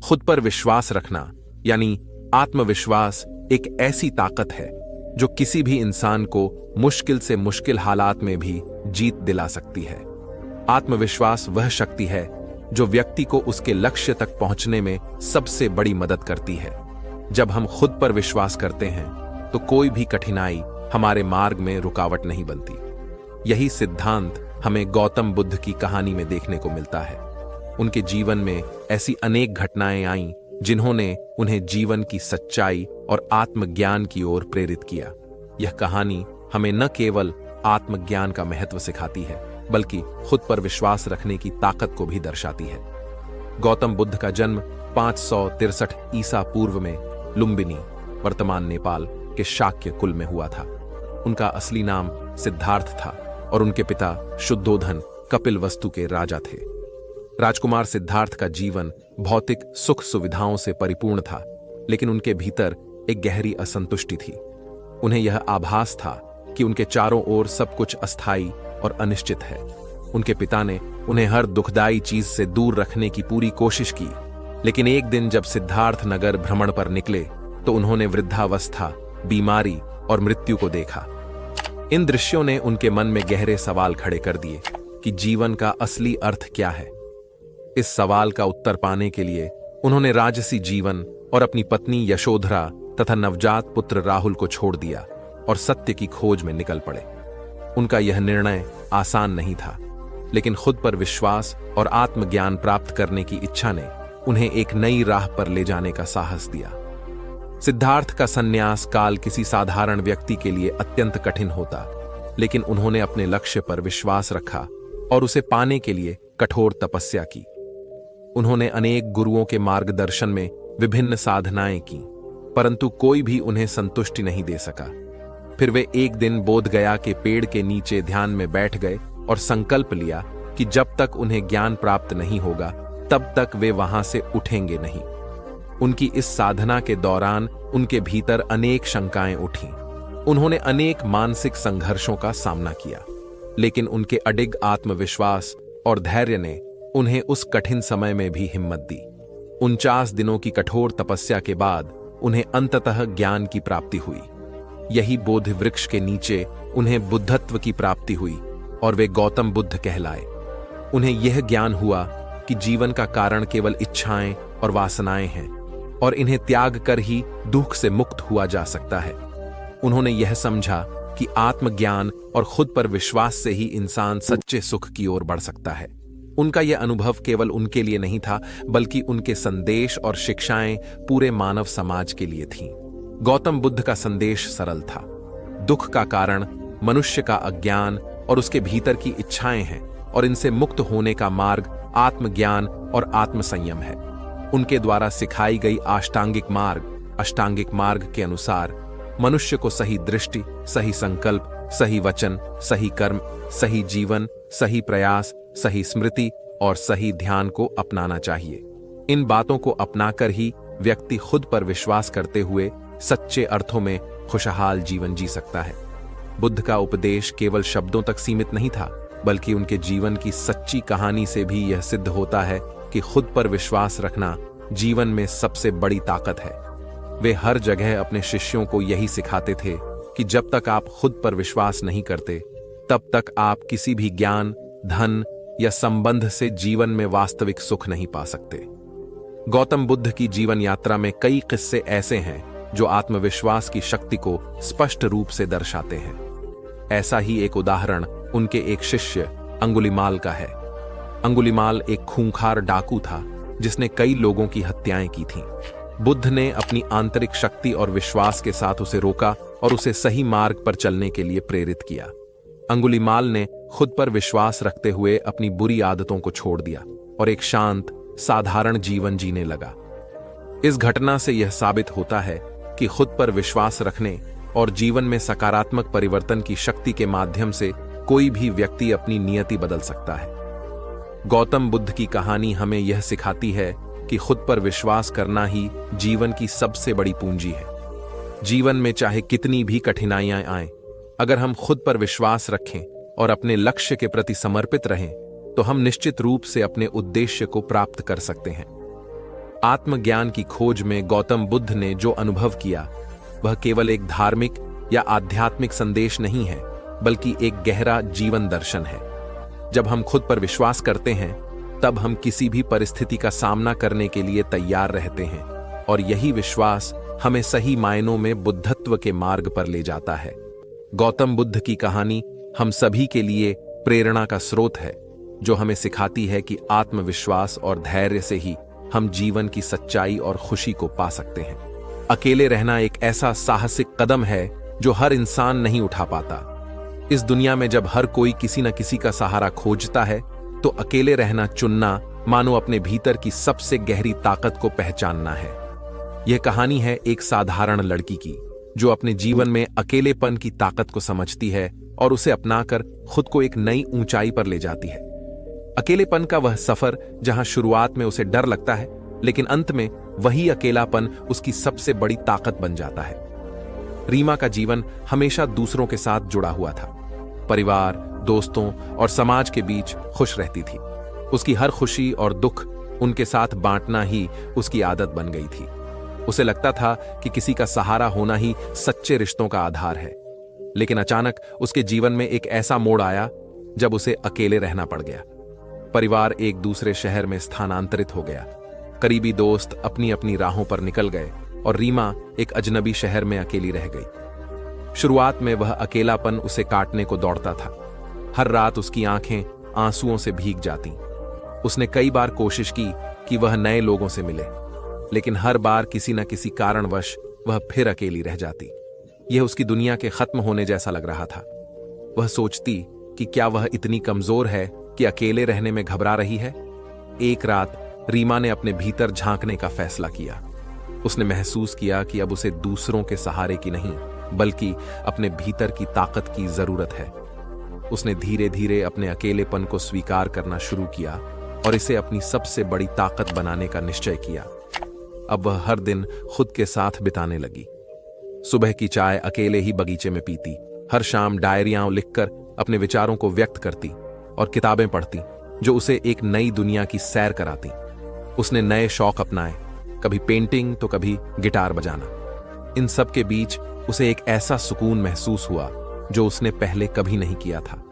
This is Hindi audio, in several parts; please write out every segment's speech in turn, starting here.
खुद पर विश्वास रखना यानी आत्मविश्वास एक ऐसी ताकत है जो किसी भी इंसान को मुश्किल से मुश्किल हालात में भी जीत दिला सकती है। आत्मविश्वास वह शक्ति है जो व्यक्ति को उसके लक्ष्य तक पहुंचने में सबसे बड़ी मदद करती है। जब हम खुद पर विश्वास करते हैं तो कोई भी कठिनाई हमारे मार्ग में रुकावट नहीं बनती। यही सिद्धांत हमें गौतम बुद्ध की कहानी में देखने को मिलता है। उनके जीवन में ऐसी अनेक घटनाएं आईं जिन्होंने उन्हें जीवन की सच्चाई और आत्मज्ञान की ओर प्रेरित किया। यह कहानी हमें न केवल आत्मज्ञान का महत्व सिखाती है बल्कि खुद पर विश्वास रखने की ताकत को भी दर्शाती है। गौतम बुद्ध का जन्म 563 ईसा पूर्व में लुम्बिनी, वर्तमान नेपाल के शाक्य कुल में हुआ था। उनका असली नाम सिद्धार्थ था और उनके पिता शुद्धोधन कपिलवस्तु के राजा थे। राजकुमार सिद्धार्थ का जीवन भौतिक सुख सुविधाओं से परिपूर्ण था, लेकिन उनके भीतर एक गहरी असंतुष्टि थी। उन्हें यह आभास था कि उनके चारों ओर सब कुछ अस्थायी और अनिश्चित है। उनके पिता ने उन्हें हर दुखदाई चीज से दूर रखने की पूरी कोशिश की, लेकिन एक दिन जब सिद्धार्थ नगर भ्रमण पर निकले तो उन्होंने वृद्धावस्था, बीमारी और मृत्यु को देखा। इन दृश्यों ने उनके मन में गहरे सवाल खड़े कर दिए कि जीवन का असली अर्थ क्या है। इस सवाल का उत्तर पाने के लिए उन्होंने राजसी जीवन और अपनी पत्नी यशोधरा तथा नवजात पुत्र राहुल को छोड़ दिया और सत्य की खोज में निकल पड़े। उनका यह निर्णय आसान नहीं था, लेकिन खुद पर विश्वास और आत्मज्ञान प्राप्त करने की इच्छा ने उन्हें एक नई राह पर ले जाने का साहस दिया। सिद्धार्थ का संन्यास काल किसी साधारण व्यक्ति के लिए अत्यंत कठिन होता, लेकिन उन्होंने अपने लक्ष्य पर विश्वास रखा और उसे पाने के लिए कठोर तपस्या की। उन्होंने अनेक गुरुओं के मार्गदर्शन में विभिन्न साधनाएं की, परंतु कोई भी उन्हें संतुष्टि नहीं दे सका। फिर वे एक दिन बोध गया के पेड़ के नीचे ध्यान में बैठ गए और संकल्प लिया कि जब तक उन्हें ज्ञान प्राप्त नहीं होगा तब तक वे वहां से उठेंगे नहीं। उनकी इस साधना के दौरान उनके भीतर अनेक शंकाएं उठीं। उन्होंने अनेक मानसिक संघर्षों का सामना किया, लेकिन उनके अडिग आत्मविश्वास और धैर्य ने उन्हें उस कठिन समय में भी हिम्मत दी। 49 दिनों की कठोर तपस्या के बाद उन्हें अंततः ज्ञान की प्राप्ति हुई। यही बोधि वृक्ष के नीचे उन्हें बुद्धत्व की प्राप्ति हुई और वे गौतम बुद्ध कहलाए। उन्हें यह ज्ञान हुआ कि जीवन का कारण केवल इच्छाएं और वासनाएं हैं और इन्हें त्याग कर ही दुख से मुक्त हुआ जा सकता है। उन्होंने यह समझा कि आत्मज्ञान और खुद पर विश्वास से ही इंसान सच्चे सुख की ओर बढ़ सकता है। उनका यह अनुभव केवल उनके लिए नहीं था, बल्कि उनके संदेश और शिक्षाएं पूरे मानव समाज के लिए थीं। गौतम बुद्ध का संदेश सरल था। दुख का कारण मनुष्य का अज्ञान और उसके भीतर की इच्छाएं हैं और इनसे मुक्त होने का मार्ग आत्मज्ञान और आत्मसंयम है। उनके द्वारा सिखाई गई अष्टांगिक मार्ग के अनुसार मनुष्य को सही दृष्टि, सही संकल्प, सही वचन, सही कर्म, सही जीवन, सही प्रयास, सही स्मृति और सही ध्यान को अपनाना चाहिए। इन बातों को अपनाकर ही व्यक्ति खुद पर विश्वास करते हुए सच्चे अर्थों में खुशहाल जीवन जी सकता है। बुद्ध का उपदेश केवल शब्दों तक सीमित नहीं था, बल्कि उनके जीवन की सच्ची कहानी से भी यह सिद्ध होता है कि खुद पर विश्वास रखना जीवन में सबसे बड़ी ताकत है। वे हर जगह अपने शिष्यों को यही सिखाते थे कि जब तक आप खुद पर विश्वास नहीं करते, तब तक आप किसी भी ज्ञान, धन या संबंध से जीवन में वास्तविक सुख नहीं पा सकते। गौतम बुद्ध की जीवन यात्रा में कई किस्से ऐसे हैं जो आत्मविश्वास की शक्ति को स्पष्ट रूप से दर्शाते हैं। ऐसा ही एक उदाहरण उनके एक शिष्य अंगुलिमाल का है। अंगुलिमाल एक खूंखार डाकू था जिसने कई लोगों की हत्याएं की थीं। बुद्ध ने अपनी आंतरिक शक्ति और विश्वास के साथ उसे रोका और उसे सही मार्ग पर चलने के लिए प्रेरित किया। अंगुलिमाल ने खुद पर विश्वास रखते हुए अपनी बुरी आदतों को छोड़ दिया और एक शांत, साधारण जीवन जीने लगा। इस घटना से यह साबित होता है कि खुद पर विश्वास रखने और जीवन में सकारात्मक परिवर्तन की शक्ति के माध्यम से कोई भी व्यक्ति अपनी नियति बदल सकता है। गौतम बुद्ध की कहानी हमें यह सिखाती है कि खुद पर विश्वास करना ही जीवन की सबसे बड़ी पूंजी है। जीवन में चाहे कितनी भी कठिनाइयां आएं, अगर हम खुद पर विश्वास रखें और अपने लक्ष्य के प्रति समर्पित रहें, तो हम निश्चित रूप से अपने उद्देश्य को प्राप्त कर सकते हैं। आत्मज्ञान की खोज में गौतम बुद्ध ने जो अनुभव किया वह केवल एक धार्मिक या आध्यात्मिक संदेश नहीं है, बल्कि एक गहरा जीवन दर्शन है। जब हम खुद पर विश्वास करते हैं तब हम किसी भी परिस्थिति का सामना करने के लिए तैयार रहते हैं, और यही विश्वास हमें सही मायनों में बुद्धत्व के मार्ग पर ले जाता है। गौतम बुद्ध की कहानी हम सभी के लिए प्रेरणा का स्रोत है, जो हमें सिखाती है कि आत्मविश्वास और धैर्य से ही हम जीवन की सच्चाई और खुशी को पा सकते हैं। अकेले रहना एक ऐसा साहसिक कदम है जो हर इंसान नहीं उठा पाता। इस दुनिया में जब हर कोई किसी न किसी का सहारा खोजता है, तो अकेले रहना चुनना मानो अपने भीतर की सबसे गहरी ताकत को पहचानना है। यह कहानी है एक साधारण लड़की की, जो अपने जीवन में अकेलेपन की ताकत को समझती है और उसे अपनाकर खुद को एक नई ऊंचाई पर ले जाती है। अकेलेपन का वह सफर जहां शुरुआत में उसे डर लगता है, लेकिन अंत में वही अकेलापन उसकी सबसे बड़ी ताकत बन जाता है। रीमा का जीवन हमेशा दूसरों के साथ जुड़ा हुआ था। परिवार, दोस्तों और समाज के बीच खुश रहती थी। उसकी हर खुशी और दुख उनके साथ बांटना ही उसकी आदत बन गई थी। उसे लगता था कि किसी का सहारा होना ही सच्चे रिश्तों का आधार है। लेकिन अचानक उसके जीवन में एक ऐसा मोड़ आया जब उसे अकेले रहना पड़ गया। परिवार एक दूसरे शहर में स्थानांतरित हो गया, करीबी दोस्त अपनी अपनी राहों पर निकल गए और रीमा एक अजनबी शहर में अकेली रह गई। शुरुआत में वह अकेलापन उसे काटने को दौड़ता था। हर रात उसकी आंखें आंसुओं से भीग जाती। उसने कई बार कोशिश की कि वह नए लोगों से मिले, लेकिन हर बार किसी न किसी कारणवश वह फिर अकेली रह जाती। यह उसकी दुनिया के खत्म होने जैसा लग रहा था। वह सोचती कि क्या वह इतनी कमजोर है कि अकेले रहने में घबरा रही है। एक रात रीमा ने अपने भीतर झांकने का फैसला किया। उसने महसूस किया कि अब उसे दूसरों के सहारे की नहीं, बल्कि अपने भीतर की ताकत की जरूरत है। उसने धीरे धीरे अपने अकेलेपन को स्वीकार करना शुरू किया और इसे अपनी सबसे बड़ी ताकत बनाने का निश्चय किया। अब वह हर दिन खुद के साथ बिताने लगी। सुबह की चाय अकेले ही बगीचे में पीती, हर शाम डायरियां लिखकर अपने विचारों को व्यक्त करती और किताबें पढ़ती जो उसे एक नई दुनिया की सैर कराती। उसने नए शौक अपनाए, कभी पेंटिंग तो कभी गिटार बजाना। इन सब के बीच उसे एक ऐसा सुकून महसूस हुआ जो उसने पहले कभी नहीं किया था।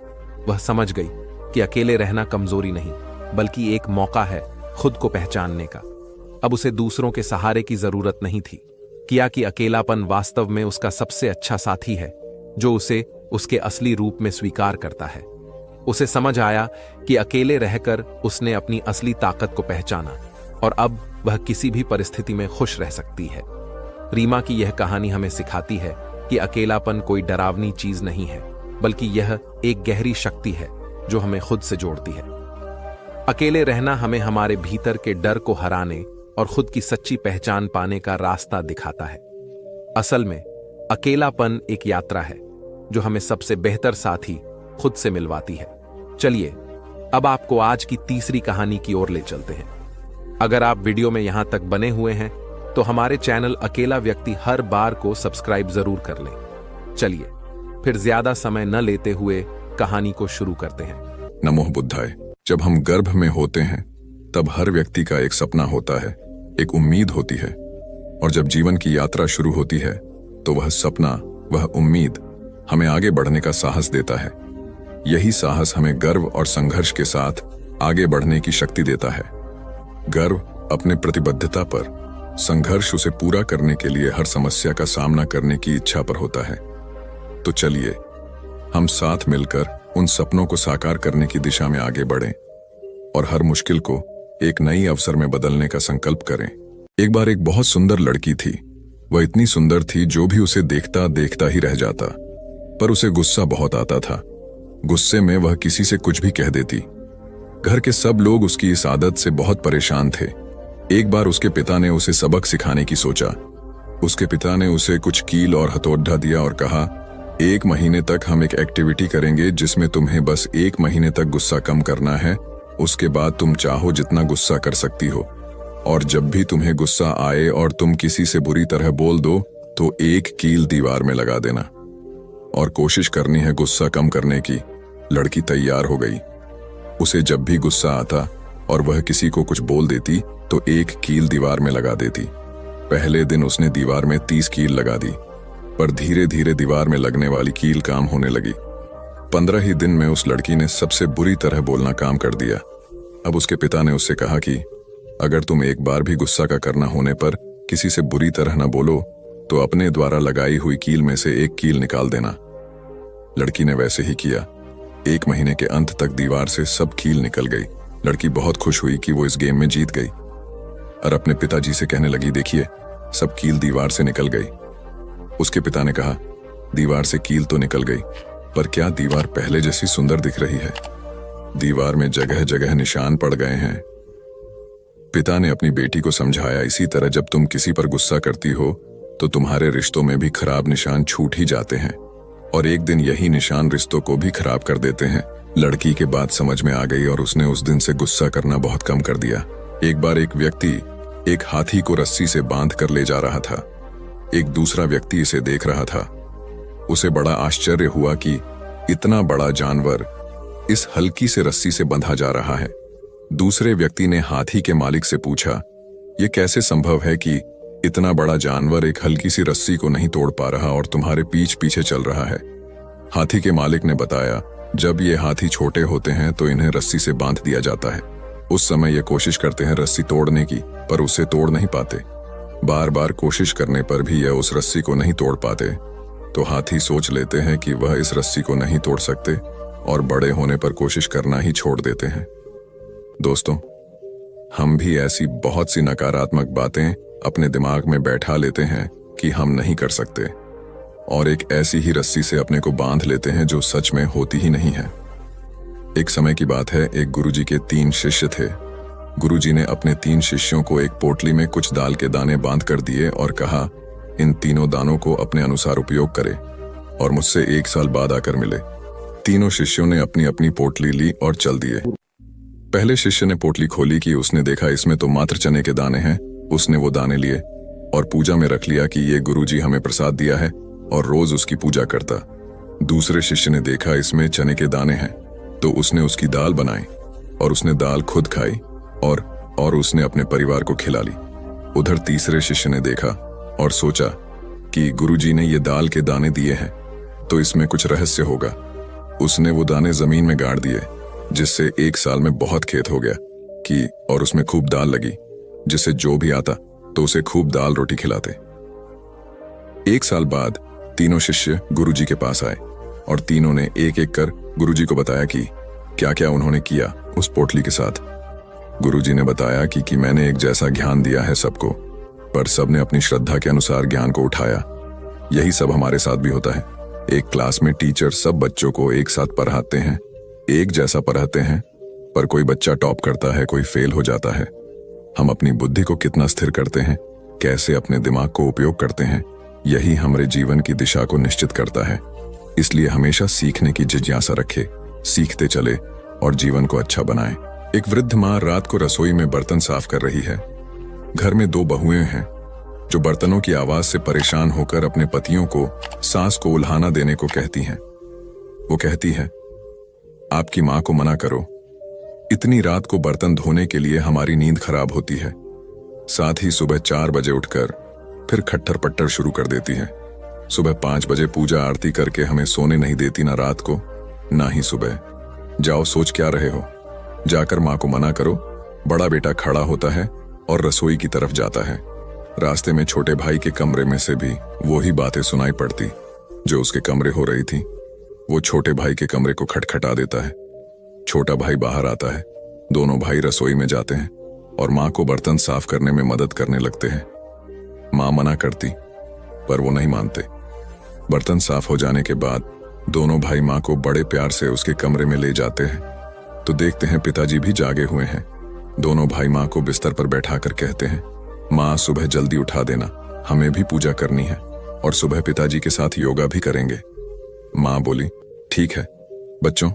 वह समझ गई कि अकेले रहना कमजोरी नहीं, बल्कि एक मौका है खुद को पहचानने का। अब उसे दूसरों के सहारे की जरूरत नहीं थी, किया कि अकेलापन वास्तव में उसका सबसे अच्छा साथी है, जो उसे उसके असली रूप में स्वीकार करता है। उसे समझ आया कि अकेले रहकर उसने अपनी असली ताकत को पहचाना और अब वह किसी भी परिस्थिति में खुश रह सकती है। रीमा की यह कहानी हमें सिखाती है कि अकेलापन कोई डरावनी चीज नहीं है, बल्कि यह एक गहरी शक्ति है जो हमें खुद से जोड़ती है। अकेले रहना हमें हमारे भीतर के डर को हराने और खुद की सच्ची पहचान पाने का रास्ता दिखाता है। असल में अकेलापन एक यात्रा है जो हमें सबसे बेहतर साथी खुद से मिलवाती है। चलिए अब आपको आज की तीसरी कहानी की ओर ले चलते हैं। अगर आप वीडियो में यहां तक बने हुए हैं तो हमारे चैनल अकेला व्यक्ति हर बार को सब्सक्राइब जरूर कर लें। चलिए फिर ज्यादा समय न लेते हुए कहानी को शुरू करते हैं। नमो बुद्धाय। जब हम गर्भ में होते हैं तब हर व्यक्ति का एक सपना होता है, एक उम्मीद होती है, और जब जीवन की यात्रा शुरू होती है तो वह सपना, वह उम्मीद हमें आगे बढ़ने का साहस देता है। यही साहस हमें गर्व और संघर्ष के साथ आगे बढ़ने की शक्ति देता है। गर्व अपने प्रतिबद्धता पर, संघर्ष उसे पूरा करने के लिए हर समस्या का सामना करने की इच्छा पर होता है। तो चलिए हम साथ मिलकर उन सपनों को साकार करने की दिशा में आगे बढ़ें और हर मुश्किल को एक नई अवसर में बदलने का संकल्प करें। एक बार एक बहुत सुंदर लड़की थी। वह इतनी सुंदर थी जो भी उसे देखता देखता ही रह जाता, पर उसे गुस्सा बहुत आता था। गुस्से में वह किसी से कुछ भी कह देती। घर के सब लोग उसकी इस आदत से बहुत परेशान थे। एक बार उसके पिता ने उसे सबक सिखाने की सोचा। उसके पिता ने उसे कुछ कील और हथौड़ा दिया और कहा, 1 महीने तक हम एक एक्टिविटी करेंगे जिसमें तुम्हें बस 1 महीने तक गुस्सा कम करना है। उसके बाद तुम चाहो जितना गुस्सा कर सकती हो, और जब भी तुम्हें गुस्सा आए और तुम किसी से बुरी तरह बोल दो तो 1 कील दीवार में लगा देना, और कोशिश करनी है गुस्सा कम करने की। लड़की तैयार हो गई। उसे जब भी गुस्सा आता और वह किसी को कुछ बोल देती तो एक कील दीवार में लगा देती। पहले दिन उसने दीवार में 30 कील लगा दी, पर धीरे धीरे दीवार में लगने वाली कील काम होने लगी। 15 ही दिन में उस लड़की ने सबसे बुरी तरह बोलना काम कर दिया। अब उसके पिता ने उससे कहा कि अगर तुम एक बार भी गुस्सा का करना होने पर किसी से बुरी तरह न बोलो तो अपने द्वारा लगाई हुई कील में से एक कील निकाल देना। लड़की ने वैसे ही किया। 1 महीने के अंत तक दीवार से सब कील निकल गई। लड़की बहुत खुश हुई कि वो इस गेम में जीत गई और अपने पिताजी से कहने लगी, देखिए सब कील दीवार से निकल गई। उसके पिता ने कहा, दीवार से कील तो निकल गई, पर क्या दीवार पहले जैसी सुंदर दिख रही है? दीवार में जगह जगह निशान पड़ गए हैं। पिता ने अपनी बेटी को समझाया, इसी तरह जब तुम किसी पर गुस्सा करती हो तो तुम्हारे रिश्तों में भी खराब निशान छूट ही जाते हैं और एक दिन यही निशान रिश्तों को भी खराब कर देते हैं। लड़की के बात समझ में आ गई और उसने उस दिन से गुस्सा करना बहुत कम कर दिया। एक बार एक व्यक्ति एक हाथी को रस्सी से बांध कर ले जा रहा था। एक दूसरा व्यक्ति इसे देख रहा था। उसे बड़ा आश्चर्य हुआ कि इतना बड़ा जानवर इस हल्की से रस्सी से बंधा जा रहा है। दूसरे व्यक्ति ने हाथी के मालिक से पूछा, यह कैसे संभव है कि इतना बड़ा जानवर एक हल्की सी रस्सी को नहीं तोड़ पा रहा और तुम्हारे पीछे चल रहा है? हाथी के मालिक ने बताया, जब ये हाथी छोटे होते हैं तो इन्हें रस्सी से बांध दिया जाता है। उस समय ये कोशिश करते हैं रस्सी तोड़ने की, पर उसे तोड़ नहीं पाते। बार बार कोशिश करने पर भी यह उस रस्सी को नहीं तोड़ पाते, तो हाथी सोच लेते हैं कि वह इस रस्सी को नहीं तोड़ सकते और बड़े होने पर कोशिश करना ही छोड़ देते हैं। दोस्तों, हम भी ऐसी बहुत सी नकारात्मक बातें अपने दिमाग में बैठा लेते हैं कि हम नहीं कर सकते और एक ऐसी ही रस्सी से अपने को बांध लेते हैं जो सच में होती ही नहीं है। एक समय की बात है, एक गुरुजी के 3 शिष्य थे। गुरुजी ने अपने 3 शिष्यों को एक पोटली में कुछ दाल के दाने बांध कर दिए और कहा, इन तीनों दानों को अपने अनुसार उपयोग करें और मुझसे 1 साल बाद आकर मिले। तीनों शिष्यों ने अपनी अपनी पोटली ली और चल दिए। पहले शिष्य ने पोटली खोली कि उसने देखा इसमें तो मात्र चने के दाने हैं। उसने वो दाने लिए और पूजा में रख लिया कि ये गुरुजी हमें प्रसाद दिया है और रोज उसकी पूजा करता। दूसरे शिष्य ने देखा इसमें चने के दाने हैं, तो उसने उसकी दाल बनाई और उसने दाल खुद खाई और उसने अपने परिवार को खिला ली। उधर तीसरे शिष्य ने देखा और सोचा कि गुरुजी ने ये दाल के दाने दिए हैं तो इसमें कुछ रहस्य होगा। उसने वो दाने जमीन में गाड़ दिए, जिससे 1 साल में बहुत खेत हो गया कि और उसमें खूब दाल लगी, जिससे जो भी आता तो उसे खूब दाल रोटी खिलाते। 1 साल बाद तीनों शिष्य गुरुजी के पास आए और तीनों ने एक एक कर गुरुजी को बताया कि क्या क्या उन्होंने किया उस पोटली के साथ। गुरुजी ने बताया कि मैंने एक जैसा ज्ञान दिया है सबको, पर सबने अपनी श्रद्धा के अनुसार ज्ञान को उठाया। यही सब हमारे साथ भी होता है। एक क्लास में टीचर सब बच्चों को एक साथ पढ़ाते हैं, एक जैसा पढ़ाते हैं, पर कोई बच्चा टॉप करता है, कोई फेल हो जाता है। हम अपनी बुद्धि को कितना स्थिर करते हैं, कैसे अपने दिमाग को उपयोग करते हैं, यही हमारे जीवन की दिशा को निश्चित करता है। इसलिए हमेशा सीखने की जिज्ञासा रखें, सीखते चले और जीवन को अच्छा बनाएं। एक वृद्ध माँ रात को रसोई में बर्तन साफ कर रही है। घर में 2 बहुएं हैं जो बर्तनों की आवाज से परेशान होकर अपने पतियों को सास को उल्हाना देने को कहती हैं। वो कहती है, आपकी माँ को मना करो, इतनी रात को बर्तन धोने के लिए हमारी नींद खराब होती है। साथ ही सुबह 4 बजे उठकर फिर खट्टर पट्टर शुरू कर देती है। सुबह 5 बजे पूजा आरती करके हमें सोने नहीं देती, ना रात को ना ही सुबह। जाओ, सोच क्या रहे हो? जाकर माँ को मना करो। बड़ा बेटा खड़ा होता है और रसोई की तरफ जाता है। रास्ते में छोटे भाई के कमरे में से भी वही बातें सुनाई पड़ती जो उसके कमरे हो रही थी। वो छोटे भाई के कमरे को खटखटा देता है। छोटा भाई बाहर आता है। दोनों भाई रसोई में जाते हैं और माँ को बर्तन साफ करने में मदद करने लगते हैं। माँ मना करती, पर वो नहीं मानते। बर्तन साफ हो जाने के बाद दोनों भाई माँ को बड़े प्यार से उसके कमरे में ले जाते हैं, तो देखते हैं पिताजी भी जागे हुए हैं। दोनों भाई माँ को बिस्तर पर बैठाकर कहते हैं, माँ सुबह जल्दी उठा देना, हमें भी पूजा करनी है और सुबह पिताजी के साथ योगा भी करेंगे। माँ बोली, ठीक है बच्चों।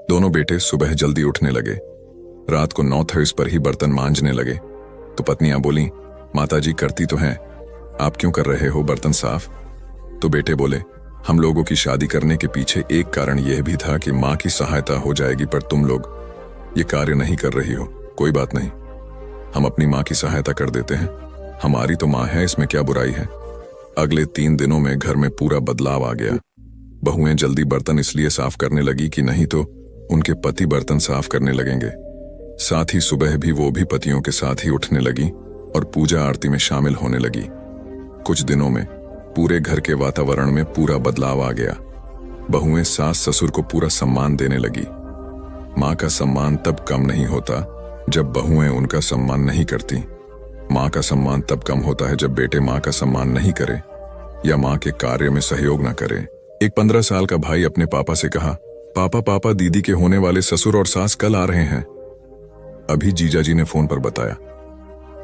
दोनों बेटे सुबह जल्दी उठने लगे। रात को 9:30 पर ही बर्तन मांजने लगे। तो पत्नियां बोली, माताजी करती तो हैं, आप क्यों कर रहे हो बर्तन साफ? तो बेटे बोले, हम लोगों की शादी करने के पीछे एक कारण यह भी था कि माँ की सहायता हो जाएगी, पर तुम लोग ये कार्य नहीं कर रही हो, कोई बात नहीं, हम अपनी माँ की सहायता कर देते हैं, हमारी तो माँ है, इसमें क्या बुराई है। अगले 3 दिनों में घर में पूरा बदलाव आ गया। बहुएं जल्दी बर्तन इसलिए साफ करने लगी कि नहीं तो उनके पति बर्तन साफ करने लगेंगे। साथ ही सुबह भी वो भी पतियों के साथ ही उठने लगी और पूजा आरती में शामिल होने लगी। कुछ दिनों में पूरे घर के वातावरण में पूरा बदलाव आ गया। बहुएं सास ससुर को पूरा सम्मान देने लगी। माँ का सम्मान तब कम नहीं होता जब बहुएं उनका सम्मान नहीं करती। माँ का सम्मान तब कम होता है जब बेटे माँ का सम्मान नहीं करे या माँ के कार्य में सहयोग न करे। एक 15 साल का भाई अपने पापा से कहा, पापा पापा, दीदी के होने वाले ससुर और सास कल आ रहे हैं। अभी जीजाजी ने फोन पर बताया।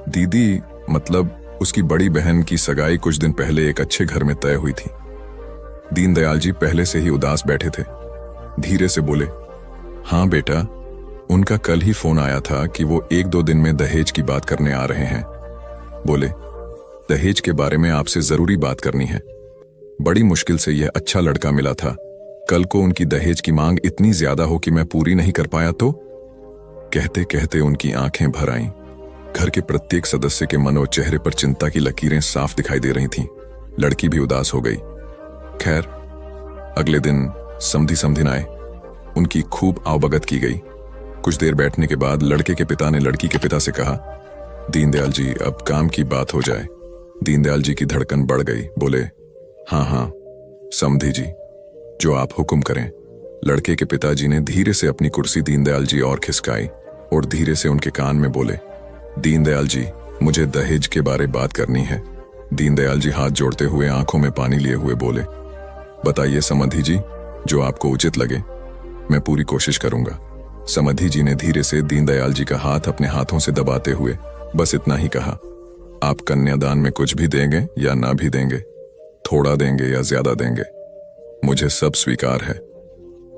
दीदी मतलब उसकी बड़ी बहन की सगाई कुछ दिन पहले एक अच्छे घर में तय हुई थी। दीनदयाल जी पहले से ही उदास बैठे थे। धीरे से बोले, हाँ बेटा, उनका कल ही फोन आया था कि वो 1-2 दिन में दहेज की बात करने आ रहे हैं। बोले, दहेज के बारे में आपसे जरूरी बात करनी है। बड़ी मुश्किल से यह अच्छा लड़का मिला था, कल को उनकी दहेज की मांग इतनी ज्यादा हो कि मैं पूरी नहीं कर पाया तो। कहते कहते उनकी आंखें भर आईं। घर के प्रत्येक सदस्य के मन और चेहरे पर चिंता की लकीरें साफ दिखाई दे रही थीं। लड़की भी उदास हो गई। खैर, अगले दिन समधी समधिन आए। उनकी खूब आवभगत की गई। कुछ देर बैठने के बाद लड़के के पिता ने लड़की के पिता से कहा, दीनदयाल जी, अब काम की बात हो जाए। दीनदयाल जी की धड़कन बढ़ गई। बोले, हाँ हाँ समधी जी, जो आप हुक्म करें। लड़के के पिताजी ने धीरे से अपनी कुर्सी दीनदयाल जी और खिसकाई और धीरे से उनके कान में बोले, दीनदयाल जी, मुझे दहेज के बारे बात करनी है। दीनदयाल जी हाथ जोड़ते हुए आंखों में पानी लिए हुए बोले, बताइए समधी जी, जो आपको उचित लगे, मैं पूरी कोशिश करूंगा। समधी जी ने धीरे से दीनदयाल जी का हाथ अपने हाथों से दबाते हुए बस इतना ही कहा, आप कन्यादान में कुछ भी देंगे या ना भी देंगे, थोड़ा देंगे या ज्यादा देंगे, मुझे सब स्वीकार है,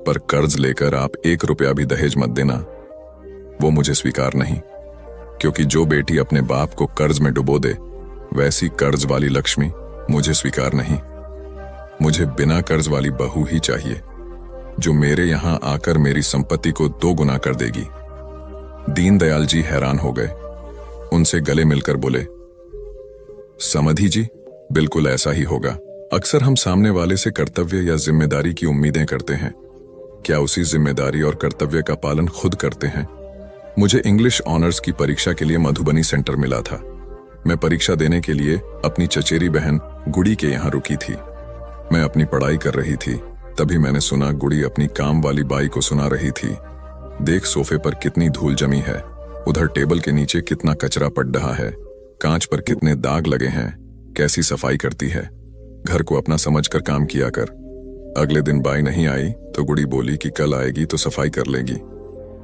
पर कर्ज लेकर आप 1 रुपया भी दहेज मत देना, वो मुझे स्वीकार नहीं। क्योंकि जो बेटी अपने बाप को कर्ज में डुबो दे, वैसी कर्ज वाली लक्ष्मी मुझे स्वीकार नहीं। मुझे बिना कर्ज वाली बहू ही चाहिए, जो मेरे यहां आकर मेरी संपत्ति को 2 गुना कर देगी। दीनदयाल जी हैरान हो गए। उनसे गले मिलकर बोले, समधी जी, बिल्कुल ऐसा ही होगा। अक्सर हम सामने वाले से कर्तव्य या जिम्मेदारी की उम्मीदें करते हैं, क्या उसी जिम्मेदारी और कर्तव्य का पालन खुद करते हैं? मुझे इंग्लिश ऑनर्स की परीक्षा के लिए मधुबनी सेंटर मिला था। मैं परीक्षा देने के लिए अपनी चचेरी बहन गुड़ी के यहाँ रुकी थी। मैं अपनी पढ़ाई कर रही थी, तभी मैंने सुना गुड़ी अपनी काम वाली बाई को सुना रही थी, देख सोफे पर कितनी धूल जमी है, उधर टेबल के नीचे कितना कचरा पड़ रहा है, कांच पर कितने दाग लगे हैं, कैसी सफाई करती है, घर को अपना समझकर काम किया कर। अगले दिन बाई नहीं आई तो गुड़ी बोली कि कल आएगी तो सफाई कर लेगी।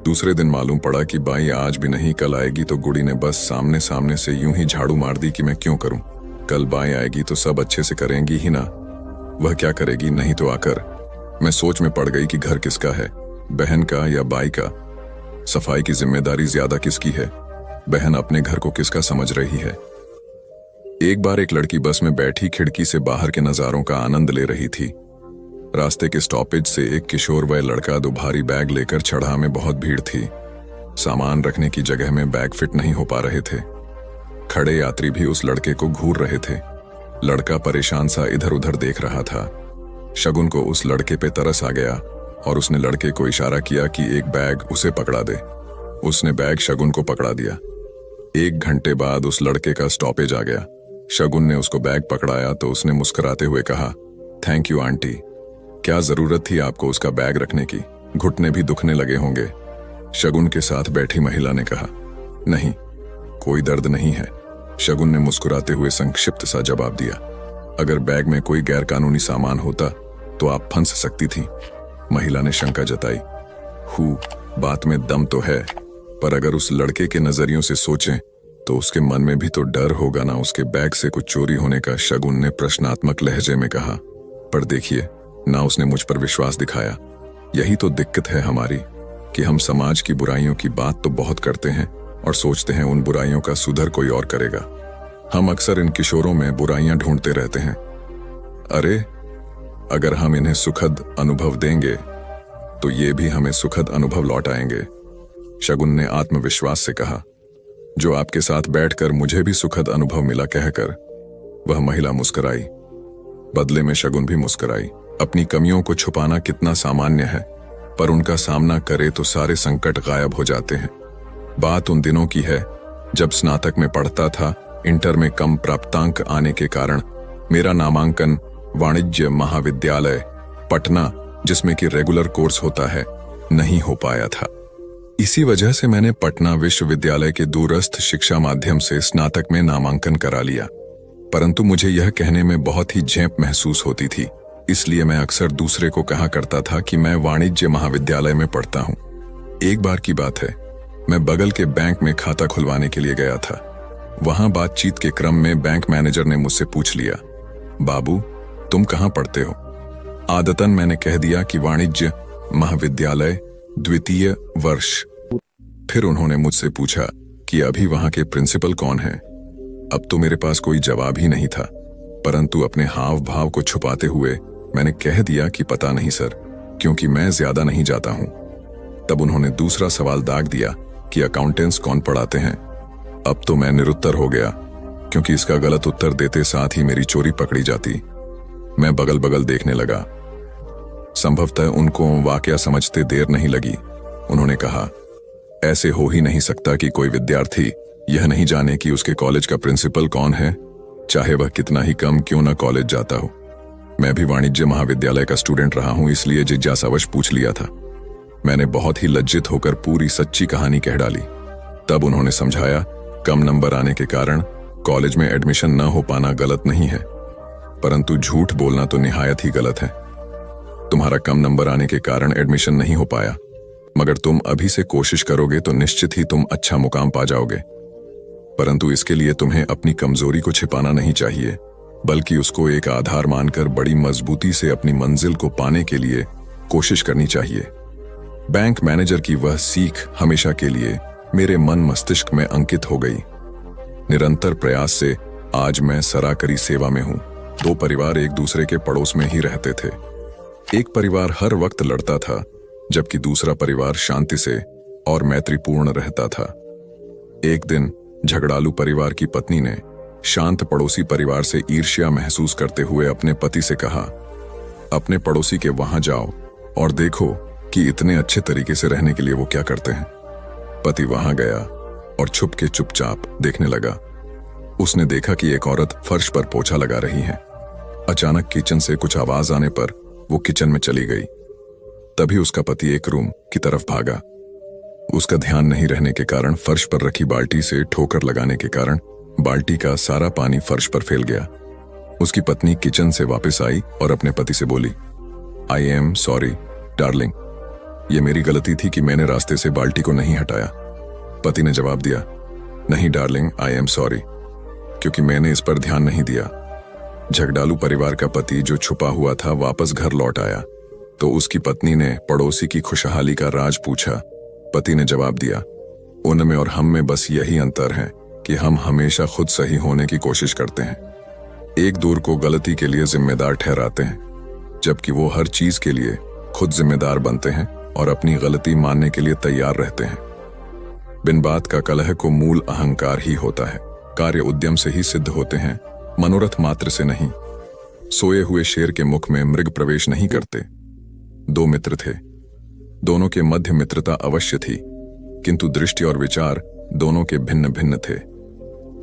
दूसरे दिन मालूम पड़ा कि बाई आज भी नहीं, कल आएगी तो गुड़ी ने बस सामने सामने से यूं ही झाड़ू मार दी कि मैं क्यों करूं, कल बाई आएगी तो सब अच्छे से करेंगी ही ना, वह क्या करेगी नहीं तो आकर। मैं सोच में पड़ गई कि घर किसका है, बहन का या बाई का, सफाई की जिम्मेदारी ज्यादा किसकी है, बहन अपने घर को किसका समझ रही है। एक बार एक लड़की बस में बैठी खिड़की से बाहर के नजारों का आनंद ले रही थी। रास्ते के स्टॉपेज से एक किशोर वय लड़का 2 भारी बैग लेकर चढ़ा। में बहुत भीड़ थी, सामान रखने की जगह में बैग फिट नहीं हो पा रहे थे। खड़े यात्री भी उस लड़के को घूर रहे थे। लड़का परेशान सा इधर उधर देख रहा था। शगुन को उस लड़के पे तरस आ गया और उसने लड़के को इशारा किया कि एक बैग उसे पकड़ा दे। उसने बैग शगुन को पकड़ा दिया। 1 घंटे बाद उस लड़के का स्टॉपेज आ गया। शगुन ने उसको बैग पकड़ाया तो उसने मुस्कुराते हुए कहा, थैंक यू आंटी, क्या जरूरत थी आपको उसका बैग रखने की, घुटने भी दुखने लगे होंगे। शगुन के साथ बैठी महिला ने कहा, नहीं, कोई दर्द नहीं है। शगुन ने मुस्कुराते हुए संक्षिप्त सा जवाब दिया, अगर बैग में कोई गैरकानूनी सामान होता तो आप फंस सकती थी। महिला ने शंका जताई, बात में दम तो है, पर अगर उस लड़के के नजरियों से सोचें तो उसके मन में भी तो डर होगा ना उसके बैग से कुछ चोरी होने का। शगुन ने प्रश्नात्मक लहजे में कहा, पर देखिए ना उसने मुझ पर विश्वास दिखाया। यही तो दिक्कत है हमारी कि हम समाज की बुराइयों की बात तो बहुत करते हैं और सोचते हैं उन बुराइयों का सुधर कोई और करेगा। हम अक्सर इन किशोरों में बुराइयां ढूंढते रहते हैं। अरे अगर हम इन्हें सुखद अनुभव देंगे तो ये भी हमें सुखद अनुभव लौटाएंगे। शगुन ने आत्मविश्वास से कहा। जो आपके साथ बैठकर मुझे भी सुखद अनुभव मिला कहकर वह महिला मुस्कुराई। बदले में शगुन भी मुस्कुराई। अपनी कमियों को छुपाना कितना सामान्य है, पर उनका सामना करे तो सारे संकट गायब हो जाते हैं। बात उन दिनों की है जब स्नातक में पढ़ता था। इंटर में कम प्राप्तांक आने के कारण मेरा नामांकन वाणिज्य महाविद्यालय पटना, जिसमें कि रेगुलर कोर्स होता है, नहीं हो पाया था। इसी वजह से मैंने पटना विश्वविद्यालय के दूरस्थ शिक्षा माध्यम से स्नातक में नामांकन करा लिया। परंतु मुझे यह कहने में बहुत ही झेप महसूस होती थी, इसलिए मैं अक्सर दूसरे को कहा करता था कि मैं वाणिज्य महाविद्यालय में पढ़ता हूं। एक बार की बात है, मैं बगल के बैंक में खाता खुलवाने के लिए गया था। वहां बातचीत के क्रम में बैंक मैनेजर ने मुझसे पूछ लिया, बाबू तुम कहां पढ़ते हो? आदतन मैंने कह दिया कि वाणिज्य महाविद्यालय द्वितीय वर्ष। फिर उन्होंने मुझसे पूछा कि अभी वहां के प्रिंसिपल कौन है। अब तो मेरे पास कोई जवाब ही नहीं था, परंतु अपने हाव भाव को छुपाते हुए मैंने कह दिया कि पता नहीं सर, क्योंकि मैं ज्यादा नहीं जाता हूं। तब उन्होंने दूसरा सवाल दाग दिया कि अकाउंटेंट्स कौन पढ़ाते हैं। अब तो मैं निरुत्तर हो गया, क्योंकि इसका गलत उत्तर देते साथ ही मेरी चोरी पकड़ी जाती। मैं बगल बगल देखने लगा। संभवतः उनको वाकया समझते देर नहीं लगी। उन्होंने कहा, ऐसे हो ही नहीं सकता कि कोई विद्यार्थी यह नहीं जाने कि उसके कॉलेज का प्रिंसिपल कौन है, चाहे वह कितना ही कम क्यों न कॉलेज जाता हो। मैं भी वाणिज्य महाविद्यालय का स्टूडेंट रहा हूं, इसलिए जिज्ञासावश पूछ लिया था। मैंने बहुत ही लज्जित होकर पूरी सच्ची कहानी कह डाली। तब उन्होंने समझाया, कम नंबर आने के कारण कॉलेज में एडमिशन न हो पाना गलत नहीं है, परंतु झूठ बोलना तो निहायत ही गलत है। तुम्हारा कम नंबर आने के कारण एडमिशन नहीं हो पाया, मगर तुम अभी से कोशिश करोगे तो निश्चित ही तुम अच्छा मुकाम पा जाओगे। परंतु इसके लिए तुम्हें अपनी कमजोरी को छिपाना नहीं चाहिए, बल्कि उसको एक आधार मानकर बड़ी मजबूती से अपनी मंजिल को पाने के लिए कोशिश करनी चाहिए। बैंक मैनेजर की वह सीख हमेशा के लिए मेरे मन मस्तिष्क में अंकित हो गई। निरंतर प्रयास से आज मैं सराकरी सेवा में हूं। दो परिवार एक दूसरे के पड़ोस में ही रहते थे। एक परिवार हर वक्त लड़ता था, जबकि दूसरा परिवार शांति से और मैत्रीपूर्ण रहता था। एक दिन झगड़ालू परिवार की पत्नी ने शांत पड़ोसी परिवार से ईर्ष्या महसूस करते हुए अपने पति से कहा, अपने पड़ोसी के वहां जाओ और देखो कि इतने अच्छे तरीके से रहने के लिए वो क्या करते हैं। पति वहां गया और छुप के चुपचाप देखने लगा। उसने देखा कि एक औरत फर्श पर पोछा लगा रही है। अचानक किचन से कुछ आवाज आने पर वो किचन में चली गई। तभी उसका पति एक रूम की तरफ भागा। उसका ध्यान नहीं रहने के कारण फर्श पर रखी बाल्टी से ठोकर लगाने के कारण बाल्टी का सारा पानी फर्श पर फैल गया। उसकी पत्नी किचन से वापस आई और अपने पति से बोली, आई एम सॉरी डार्लिंग, ये मेरी गलती थी कि मैंने रास्ते से बाल्टी को नहीं हटाया। पति ने जवाब दिया, नहीं डार्लिंग, आई एम सॉरी, क्योंकि मैंने इस पर ध्यान नहीं दिया। झगड़ालू परिवार का पति जो छुपा हुआ था वापस घर लौट आया तो उसकी पत्नी ने पड़ोसी की खुशहाली का राज पूछा। पति ने जवाब दिया, उनमें और हम में बस यही अंतर है कि हम हमेशा खुद सही होने की कोशिश करते हैं। एक दूर को गलती के लिए जिम्मेदार ठहराते हैं, जबकि वो हर चीज के लिए खुद जिम्मेदार बनते हैं और अपनी गलती मानने के लिए तैयार रहते हैं। बिन बात का कलह को मूल अहंकार ही होता है। कार्य उद्यम से ही सिद्ध होते हैं, मनोरथ मात्र से नहीं। सोए हुए शेर के मुख में मृग प्रवेश नहीं करते। दो मित्र थे, दोनों के मध्य मित्रता अवश्य थी, किंतु दृष्टि और विचार दोनों के भिन्न भिन्न थे।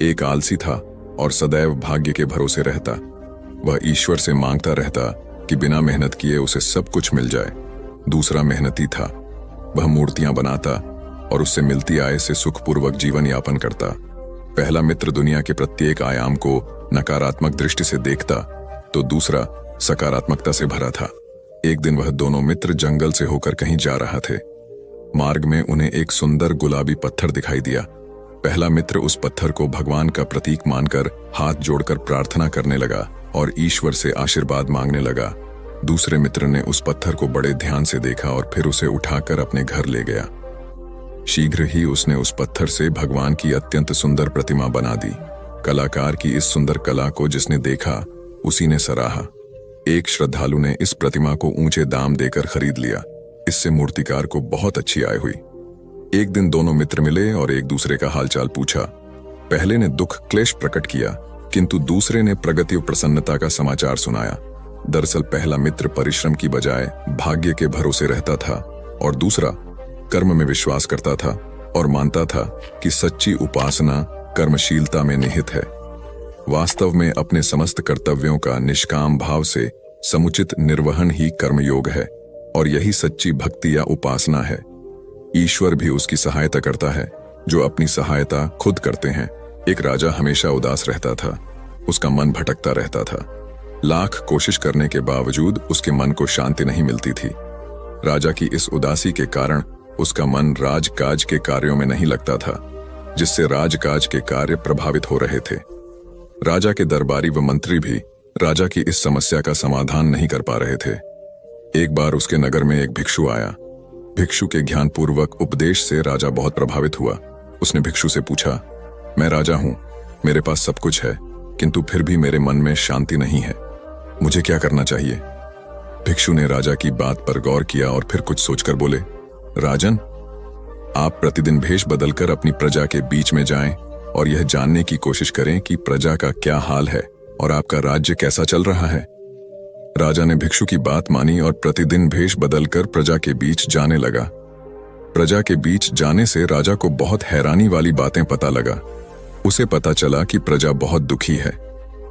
एक आलसी था और सदैव भाग्य के भरोसे रहता। वह ईश्वर से मांगता रहता कि बिना मेहनत किए उसे सब कुछ मिल जाए। दूसरा मेहनती था, वह मूर्तियां बनाता और उससे मिलती आय से सुखपूर्वक जीवन यापन करता। पहला मित्र दुनिया के प्रत्येक आयाम को नकारात्मक दृष्टि से देखता, तो दूसरा सकारात्मकता से भरा था। एक दिन वह दोनों मित्र जंगल से होकर कहीं जा रहा थे। मार्ग में उन्हें एक सुंदर गुलाबी पत्थर दिखाई दिया। पहला मित्र उस पत्थर को भगवान का प्रतीक मानकर हाथ जोड़कर प्रार्थना करने लगा और ईश्वर से आशीर्वाद मांगने लगा। दूसरे मित्र ने उस पत्थर को बड़े ध्यान से देखा और फिर उसे उठाकर अपने घर ले गया। शीघ्र ही उसने उस पत्थर से भगवान की अत्यंत सुंदर प्रतिमा बना दी। कलाकार की इस सुंदर कला को जिसने देखा उसी ने सराहा। एक श्रद्धालु ने इस प्रतिमा को ऊंचे दाम देकर खरीद लिया। इससे मूर्तिकार को बहुत अच्छी आय हुई। एक दिन दोनों मित्र मिले और एक दूसरे का हालचाल पूछा। पहले ने दुख क्लेश प्रकट किया, किंतु दूसरे ने प्रगति और प्रसन्नता का समाचार सुनाया। दरअसल पहला मित्र परिश्रम की बजाय भाग्य के भरोसे रहता था और दूसरा कर्म में विश्वास करता था और मानता था कि सच्ची उपासना कर्मशीलता में निहित है। वास्तव में अपने समस्त कर्तव्यों का निष्काम भाव से समुचित निर्वहन ही कर्मयोग है और यही सच्ची भक्ति या उपासना है। ईश्वर भी उसकी सहायता करता है जो अपनी सहायता खुद करते हैं। एक राजा हमेशा उदास रहता था, उसका मन भटकता रहता था। लाख कोशिश करने के बावजूद उसके मन को शांति नहीं मिलती थी। राजा की इस उदासी के कारण उसका मन राजकाज के कार्यों में नहीं लगता था, जिससे राजकाज के कार्य प्रभावित हो रहे थे। राजा के दरबारी व मंत्री भी राजा की इस समस्या का समाधान नहीं कर पा रहे थे। एक बार उसके नगर में एक भिक्षु आया। भिक्षु के ज्ञानपूर्वक उपदेश से राजा बहुत प्रभावित हुआ। उसने भिक्षु से पूछा, मैं राजा हूं, मेरे पास सब कुछ है, किंतु फिर भी मेरे मन में शांति नहीं है, मुझे क्या करना चाहिए? भिक्षु ने राजा की बात पर गौर किया और फिर कुछ सोचकर बोले, राजन, आप प्रतिदिन भेष बदलकर अपनी प्रजा के बीच में जाएं और यह जानने की कोशिश करें कि प्रजा का क्या हाल है और आपका राज्य कैसा चल रहा है। राजा ने भिक्षु की बात मानी और प्रतिदिन भेष बदलकर प्रजा के बीच जाने लगा। प्रजा के बीच जाने से राजा को बहुत हैरानी वाली बातें पता लगा। उसे पता चला कि प्रजा बहुत दुखी है।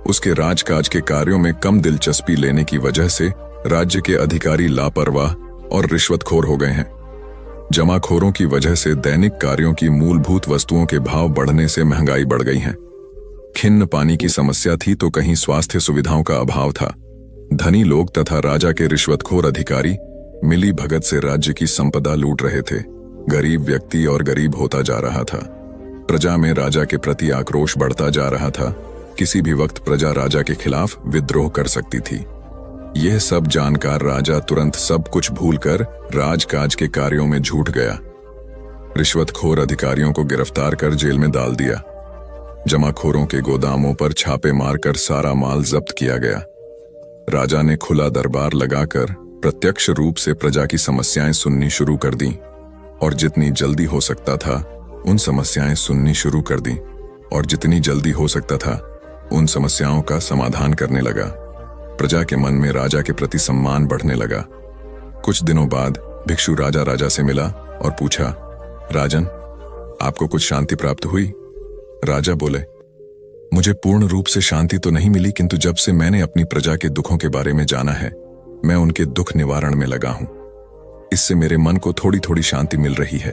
उसके राजकाज के कार्यों में कम दिलचस्पी लेने की वजह से राज्य के अधिकारी लापरवाह और रिश्वतखोर हो गए हैं। जमाखोरों की वजह से दैनिक कार्यों की मूलभूत वस्तुओं के भाव बढ़ने से महंगाई बढ़ गई है। खिन्न पानी की समस्या थी तो कहीं स्वास्थ्य सुविधाओं का अभाव था। धनी लोग तथा राजा के रिश्वतखोर अधिकारी मिली भगत से राज्य की संपदा लूट रहे थे। गरीब व्यक्ति और गरीब होता जा रहा था। प्रजा में राजा के प्रति आक्रोश बढ़ता जा रहा था। किसी भी वक्त प्रजा राजा के खिलाफ विद्रोह कर सकती थी। यह सब जानकार राजा तुरंत सब कुछ भूलकर राजकाज के कार्यों में झूठ गया। रिश्वतखोर अधिकारियों को गिरफ्तार कर जेल में डाल दिया। जमाखोरों के गोदामों पर छापे मारकर सारा माल जब्त किया गया। राजा ने खुला दरबार लगाकर प्रत्यक्ष रूप से प्रजा की समस्याएं सुननी शुरू कर दी और जितनी जल्दी हो सकता था उन समस्याएं सुननी शुरू कर दी और जितनी जल्दी हो सकता था उन समस्याओं का समाधान करने लगा। प्रजा के मन में राजा के प्रति सम्मान बढ़ने लगा। कुछ दिनों बाद भिक्षु राजा से मिला और पूछा, राजन, आपको कुछ शांति प्राप्त हुई? राजा बोले, मुझे पूर्ण रूप से शांति तो नहीं मिली, किंतु जब से मैंने अपनी प्रजा के दुखों के बारे में जाना है, मैं उनके दुख निवारण में लगा हूं। इससे मेरे मन को थोड़ी थोड़ी शांति मिल रही है।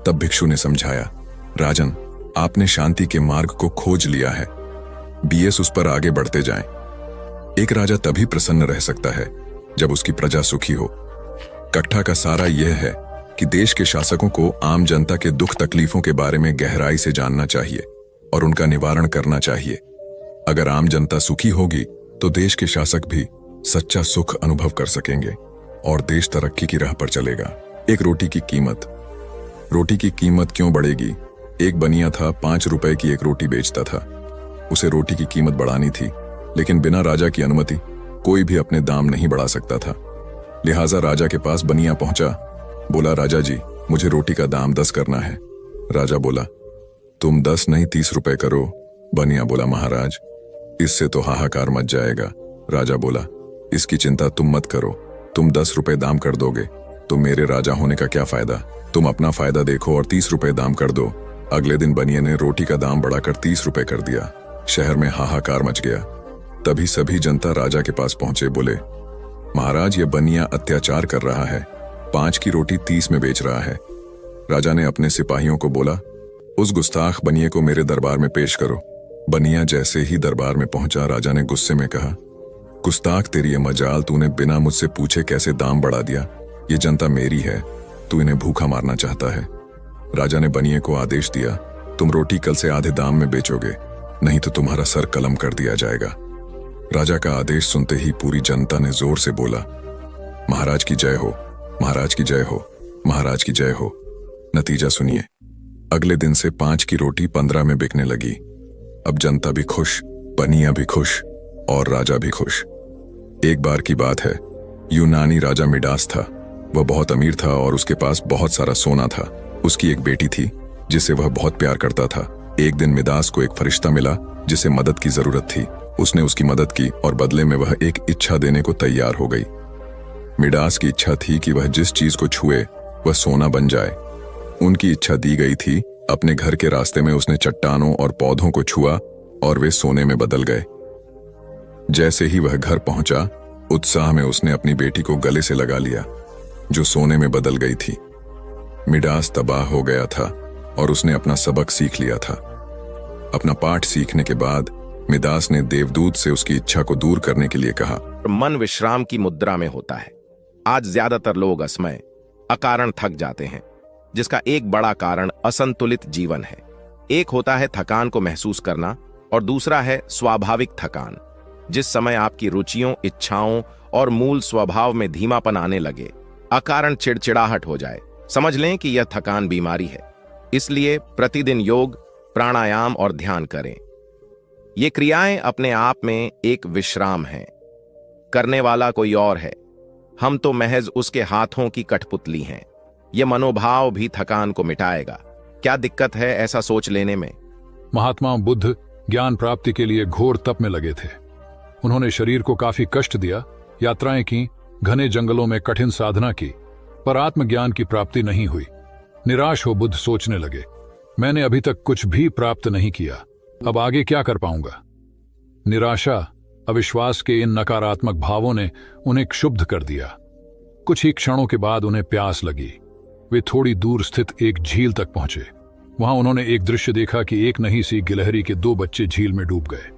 तब भिक्षु ने समझाया, राजन, आपने शांति के मार्ग को खोज लिया है, बीएस उस पर आगे बढ़ते जाएं। एक राजा तभी प्रसन्न रह सकता है जब उसकी प्रजा सुखी हो। कट्ठा का सारा यह है कि देश के शासकों को आम जनता के दुख तकलीफों के बारे में गहराई से जानना चाहिए और उनका निवारण करना चाहिए। अगर आम जनता सुखी होगी तो देश के शासक भी सच्चा सुख अनुभव कर सकेंगे और देश तरक्की की राह पर चलेगा। एक रोटी की कीमत क्यों बढ़ेगी? एक बनिया था, 5 रुपए की एक रोटी बेचता था। उसे रोटी की कीमत बढ़ानी थी, लेकिन बिना राजा की अनुमति कोई भी अपने दाम नहीं बढ़ा सकता था। लिहाजा राजा के पास बनिया पहुंचा। बोला, राजा जी, मुझे रोटी का दाम 10 करना है। राजा बोला, तुम 10 नहीं 30 रुपए करो। बनिया बोला, महाराज, इससे तो हाहाकार मच जाएगा। राजा बोला, इसकी चिंता तुम मत करो, तुम 10 रुपए दाम कर दोगे तो मेरे राजा होने का क्या फायदा? तुम अपना फायदा देखो और 30 रुपए दाम कर दो। अगले दिन बनिए ने रोटी का दाम बढ़ाकर 30 रुपए कर दिया। शहर में हाहाकार मच गया। तभी सभी जनता राजा के पास पहुंचे। बोले, महाराज, ये बनिया अत्याचार कर रहा है, 5 की रोटी 30 में बेच रहा है। राजा ने अपने सिपाहियों को बोला, उस गुस्ताख बनिए को मेरे दरबार में पेश करो। बनिया जैसे ही दरबार में पहुंचा, राजा ने गुस्से में कहा, गुस्ताख, तेरी ये मजाल, तूने बिना मुझसे पूछे कैसे दाम बढ़ा दिया? ये जनता मेरी है, तू इन्हें भूखा मारना चाहता है। राजा ने बनिए को आदेश दिया, तुम रोटी कल से आधे दाम में बेचोगे, नहीं तो तुम्हारा सर कलम कर दिया जाएगा। राजा का आदेश सुनते ही पूरी जनता ने जोर से बोला, महाराज की जय हो, महाराज की जय हो, महाराज की जय हो। नतीजा सुनिए, अगले दिन से 5 की रोटी 15 में बिकने लगी। अब जनता भी खुश, बनिया भी खुश और राजा भी खुश। एक बार की बात है, यूनानी राजा मिडास था। वह बहुत अमीर था और उसके पास बहुत सारा सोना था। उसकी एक बेटी थी जिसे वह बहुत प्यार करता था। एक दिन मिदास को एक फरिश्ता मिला जिसे मदद की जरूरत थी। उसने उसकी मदद की और बदले में वह एक इच्छा देने को तैयार हो गई। मिडास की इच्छा थी कि वह जिस चीज को छुए वह सोना बन जाए। उनकी इच्छा दी गई थी। अपने घर के रास्ते में उसने चट्टानों और पौधों को छुआ और वे सोने में बदल गए। जैसे ही वह घर पहुंचा, उत्साह में उसने अपनी बेटी को गले से लगा लिया जो सोने में बदल गई थी। मिडास तबाह हो गया था और उसने अपना सबक सीख लिया था। अपना पाठ सीखने के बाद मिदास ने देवदूत से उसकी इच्छा को दूर करने के लिए कहा। मन विश्राम की मुद्रा में होता है। आज ज्यादातर लोग असमय अकारण थक जाते हैं, जिसका एक बड़ा कारण असंतुलित जीवन है। एक होता है थकान को महसूस करना और दूसरा है स्वाभाविक थकान। जिस समय आपकी रुचियों, इच्छाओं और मूल स्वभाव में धीमापन आने लगे, अकारण चिड़चिड़ाहट हो जाए, समझ लें कि यह थकान बीमारी है। इसलिए प्रतिदिन योग, प्राणायाम और ध्यान करें। ये क्रियाएं अपने आप में एक विश्राम हैं। करने वाला कोई और है, हम तो महज उसके हाथों की कठपुतली हैं। यह मनोभाव भी थकान को मिटाएगा। क्या दिक्कत है ऐसा सोच लेने में? महात्मा बुद्ध ज्ञान प्राप्ति के लिए घोर तप में लगे थे। उन्होंने शरीर को काफी कष्ट दिया, यात्राएं की, घने जंगलों में कठिन साधना की, पर आत्मज्ञान की प्राप्ति नहीं हुई। निराश हो बुद्ध सोचने लगे, मैंने अभी तक कुछ भी प्राप्त नहीं किया, अब आगे क्या कर पाऊंगा। निराशा, अविश्वास के इन नकारात्मक भावों ने उन्हें क्षुब्ध कर दिया। कुछ ही क्षणों के बाद उन्हें प्यास लगी। वे थोड़ी दूर स्थित एक झील तक पहुंचे। वहां उन्होंने एक दृश्य देखा कि एक नन्ही सी गिलहरी के 2 बच्चे झील में डूब गए।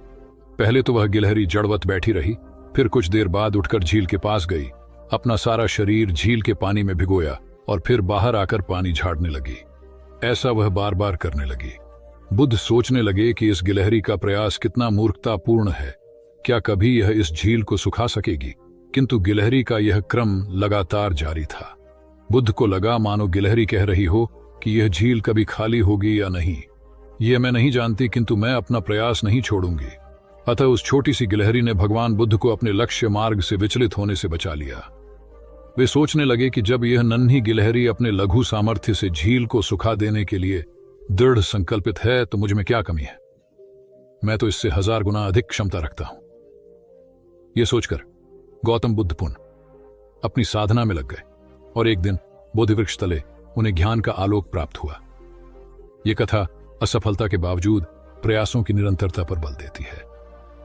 पहले तो वह गिलहरी जड़वत बैठी रही, फिर कुछ देर बाद उठकर झील के पास गई, अपना सारा शरीर झील के पानी में भिगोया और फिर बाहर आकर पानी झाड़ने लगी। ऐसा वह बार बार करने लगी। बुद्ध सोचने लगे कि इस गिलहरी का प्रयास कितना मूर्खतापूर्ण है। क्या कभी यह इस झील को सुखा सकेगी? किंतु गिलहरी का यह क्रम लगातार जारी था। बुद्ध को लगा मानो गिलहरी कह रही हो कि यह झील कभी खाली होगी या नहीं, यह मैं नहीं जानती, किंतु मैं अपना प्रयास नहीं छोड़ूंगी। अतः उस छोटी सी गिलहरी ने भगवान बुद्ध को अपने लक्ष्य मार्ग से विचलित होने से बचा लिया। वे सोचने लगे कि जब यह नन्ही गिलहरी अपने लघु सामर्थ्य से झील को सुखा देने के लिए दृढ़ संकल्पित है, तो मुझ में क्या कमी है? मैं तो इससे 1000 गुना अधिक क्षमता रखता हूं। यह सोचकर गौतम बुद्ध पुनः अपनी साधना में लग गए और एक दिन बोधिवृक्ष तले उन्हें ज्ञान का आलोक प्राप्त हुआ। यह कथा असफलता के बावजूद प्रयासों की निरंतरता पर बल देती है।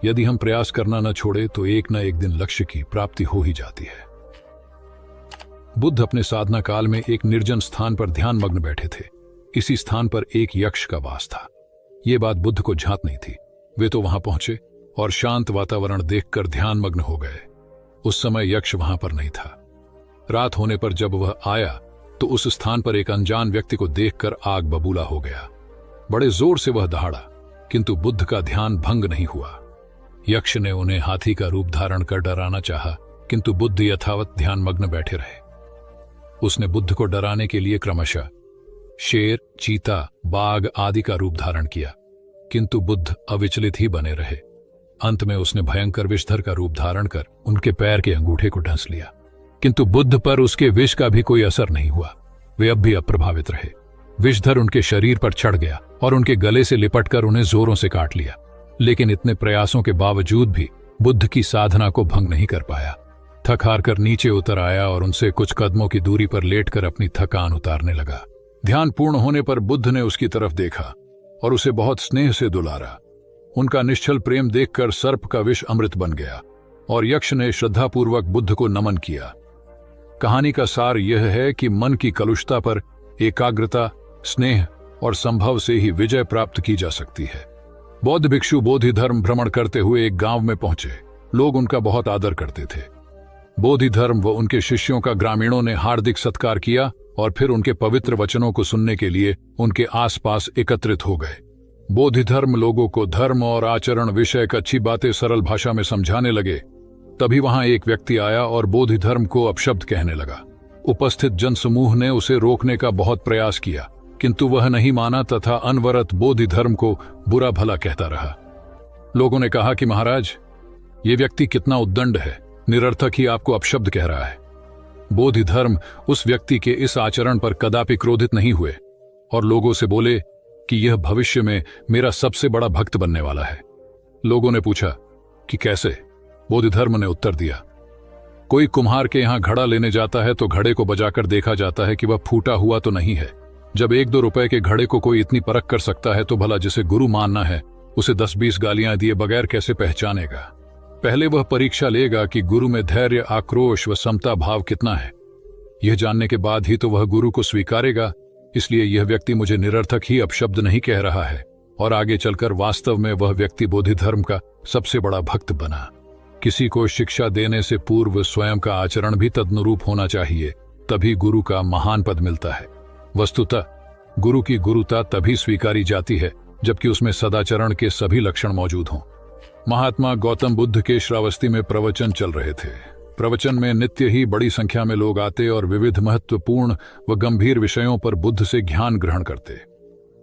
यदि हम प्रयास करना न छोड़े तो एक न एक दिन लक्ष्य की प्राप्ति हो ही जाती है। बुद्ध अपने साधना काल में एक निर्जन स्थान पर ध्यान मग्न बैठे थे। इसी स्थान पर एक यक्ष का वास था। यह बात बुद्ध को झांत नहीं थी। वे तो वहां पहुंचे और शांत वातावरण देखकर ध्यान मग्न हो गए। उस समय यक्ष वहां पर नहीं था। रात होने पर जब वह आया तो उस स्थान पर एक अनजान व्यक्ति को देखकर आग बबूला हो गया। बड़े जोर से वह दहाड़ा, किंतु बुद्ध का ध्यान भंग नहीं हुआ। यक्ष ने उन्हें हाथी का रूप धारण कर डराना चाहा, किंतु बुद्ध यथावत ध्यान मग्न बैठे रहे। उसने बुद्ध को डराने के लिए क्रमशः शेर, चीता, बाघ आदि का रूप धारण किया, किंतु बुद्ध अविचलित ही बने रहे। अंत में उसने भयंकर विषधर का रूप धारण कर उनके पैर के अंगूठे को ढंस लिया, किंतु बुद्ध पर उसके विष का भी कोई असर नहीं हुआ। वे अब भी अप्रभावित रहे। विषधर उनके शरीर पर चढ़ गया और उनके गले से लिपटकर उन्हें जोरों से काट लिया, लेकिन इतने प्रयासों के बावजूद भी बुद्ध की साधना को भंग नहीं कर पाया। थक हार कर नीचे उतर आया और उनसे कुछ कदमों की दूरी पर लेटकर अपनी थकान उतारने लगा। ध्यान पूर्ण होने पर बुद्ध ने उसकी तरफ देखा और उसे बहुत स्नेह से दुलारा। उनका निश्चल प्रेम देखकर सर्प का विष अमृत बन गया और यक्ष ने श्रद्धापूर्वक बुद्ध को नमन किया। कहानी का सार यह है कि मन की कलुषता पर एकाग्रता, स्नेह और संभव से ही विजय प्राप्त की जा सकती है। बौद्ध भिक्षु बोधि धर्म भ्रमण करते हुए एक गांव में पहुंचे। लोग उनका बहुत आदर करते थे। बोधि धर्म व उनके शिष्यों का ग्रामीणों ने हार्दिक सत्कार किया और फिर उनके पवित्र वचनों को सुनने के लिए उनके आसपास एकत्रित हो गए। बोधि धर्म लोगों को धर्म और आचरण विषयक अच्छी बातें सरल भाषा में समझाने लगे। तभी वहां एक व्यक्ति आया और बोधि धर्म को अपशब्द कहने लगा। उपस्थित जनसमूह ने उसे रोकने का बहुत प्रयास किया, किंतु वह नहीं माना तथा अनवरत बोधि धर्म को बुरा भला कहता रहा। लोगों ने कहा कि महाराज, ये व्यक्ति कितना उद्दंड है, निरर्थक ही आपको अपशब्द कह रहा है। बोधि धर्म उस व्यक्ति के इस आचरण पर कदापि क्रोधित नहीं हुए और लोगों से बोले कि यह भविष्य में मेरा सबसे बड़ा भक्त बनने वाला है। लोगों ने पूछा कि कैसे? बोधिधर्म ने उत्तर दिया, कोई कुम्हार के यहां घड़ा लेने जाता है तो घड़े को बजाकर देखा जाता है कि वह फूटा हुआ तो नहीं है। जब 1-2 रुपए के घड़े को कोई इतनी परख कर सकता है तो भला जिसे गुरु मानना है उसे 10-20 गालियां दिए बगैर कैसे पहचानेगा? पहले वह परीक्षा लेगा कि गुरु में धैर्य, आक्रोश व समता भाव कितना है। यह जानने के बाद ही तो वह गुरु को स्वीकारेगा। इसलिए यह व्यक्ति मुझे निरर्थक ही अपशब्द नहीं कह रहा है और आगे चलकर वास्तव में वह व्यक्ति बोधिधर्म का सबसे बड़ा भक्त बना। किसी को शिक्षा देने से पूर्व स्वयं का आचरण भी तदनुरूप होना चाहिए, तभी गुरु का महान पद मिलता है। वस्तुतः गुरु की गुरुता तभी स्वीकारी जाती है जबकि उसमें सदाचरण के सभी लक्षण मौजूद हों। महात्मा गौतम बुद्ध के श्रावस्ती में प्रवचन चल रहे थे। प्रवचन में नित्य ही बड़ी संख्या में लोग आते और विविध महत्वपूर्ण व गंभीर विषयों पर बुद्ध से ज्ञान ग्रहण करते।